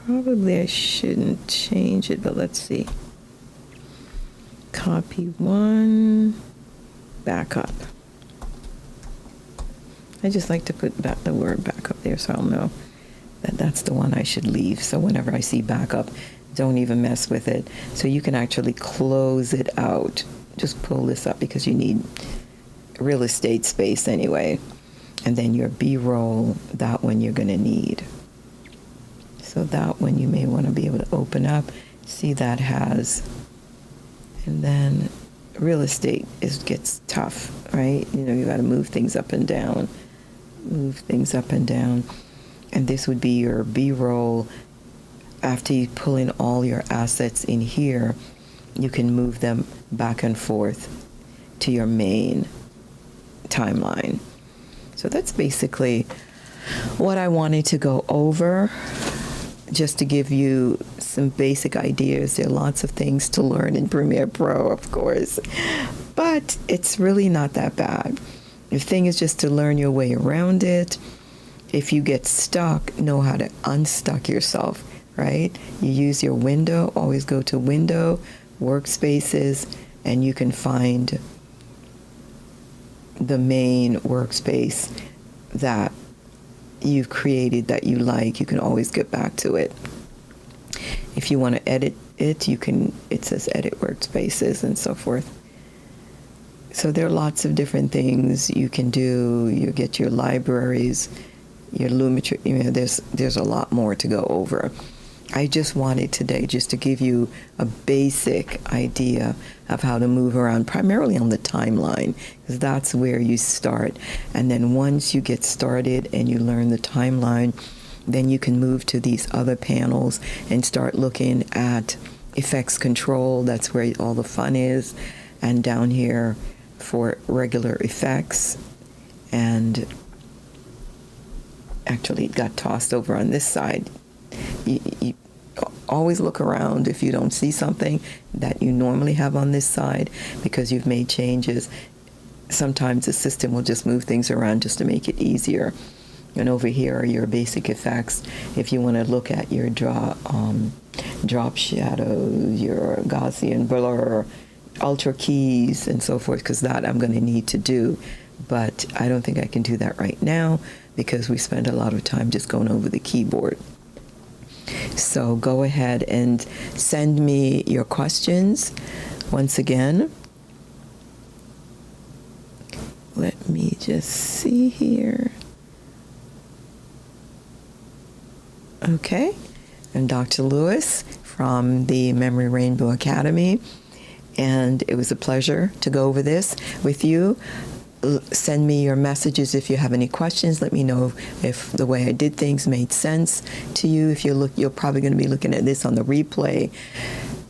Probably I shouldn't change it, but let's see. Copy one, backup. I just like to put the word backup there so I'll know that that's the one I should leave. So whenever I see backup, don't even mess with it. So you can actually close it out. Just pull this up because you need real estate space anyway. And then your B-roll, that one you're going to need. So that one you may want to be able to open up. See, that has, and then real estate gets tough, right? You know, you got to move things up and down. Move things up and down. And this would be your B-roll. After you pull in all your assets in here, you can move them back and forth to your main timeline. So that's basically what I wanted to go over, just to give you some basic ideas. There are lots of things to learn in Premiere Pro, of course, but it's really not that bad. The thing is just to learn your way around it. If you get stuck, know how to unstuck yourself, right? You use your window, always go to Window, Workspaces, and you can find the main workspace that you've created that you like. You can always get back to it. If you want to edit it, you can, it says edit workspaces and so forth. So there are lots of different things you can do. You get your libraries, your Lumetri, you know, there's a lot more to go over. I just wanted today just to give you a basic idea of how to move around, primarily on the timeline, because that's where you start. And then once you get started and you learn the timeline, then you can move to these other panels and start looking at effects control. That's where all the fun is. And down here for regular effects. And actually it got tossed over on this side. You always look around if you don't see something that you normally have on this side because you've made changes. Sometimes the system will just move things around just to make it easier. And over here are your basic effects. If you want to look at your drop shadows, your Gaussian blur, ultra keys, and so forth, because that I'm going to need to do. But I don't think I can do that right now because we spend a lot of time just going over the keyboard. So go ahead and send me your questions. Once again, let me just see here. Okay, I'm Dr. Lewis from the Memory Rainbow Academy, and it was a pleasure to go over this with you. Send me your messages if you have any questions. Let me know if the way I did things made sense to you. If you're probably going to be looking at this on the replay.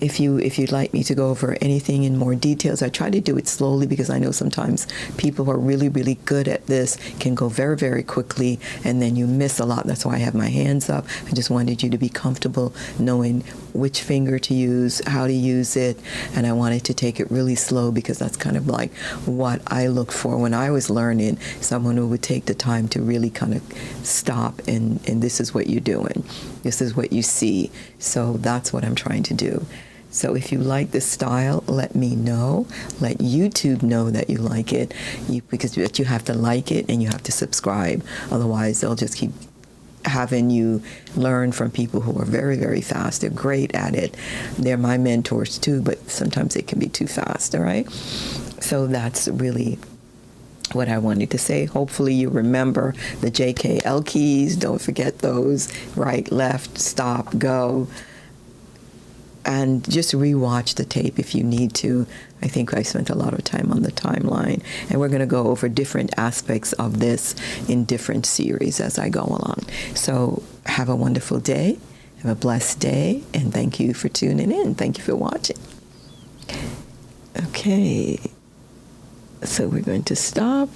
If you'd like me to go over anything in more details, I try to do it slowly because I know sometimes people who are really, really good at this can go very, very quickly, and then you miss a lot. That's why I have my hands up. I just wanted you to be comfortable knowing which finger to use, how to use it, and I wanted to take it really slow because that's kind of like what I looked for when I was learning, someone who would take the time to really kind of stop and this is what you're doing. This is what you see. So that's what I'm trying to do. So if you like this style, let me know. Let YouTube know that you like it, because you have to like it and you have to subscribe. Otherwise, they'll just keep having you learn from people who are very, very fast. They're great at it. They're my mentors too, but sometimes it can be too fast, all right? So that's really what I wanted to say. Hopefully you remember the JKL keys. Don't forget those. Right, left, stop, go. And just rewatch the tape if you need to. I think I spent a lot of time on the timeline. And we're going to go over different aspects of this in different series as I go along. So have a wonderful day. Have a blessed day. And thank you for tuning in. Thank you for watching. Okay. So we're going to stop.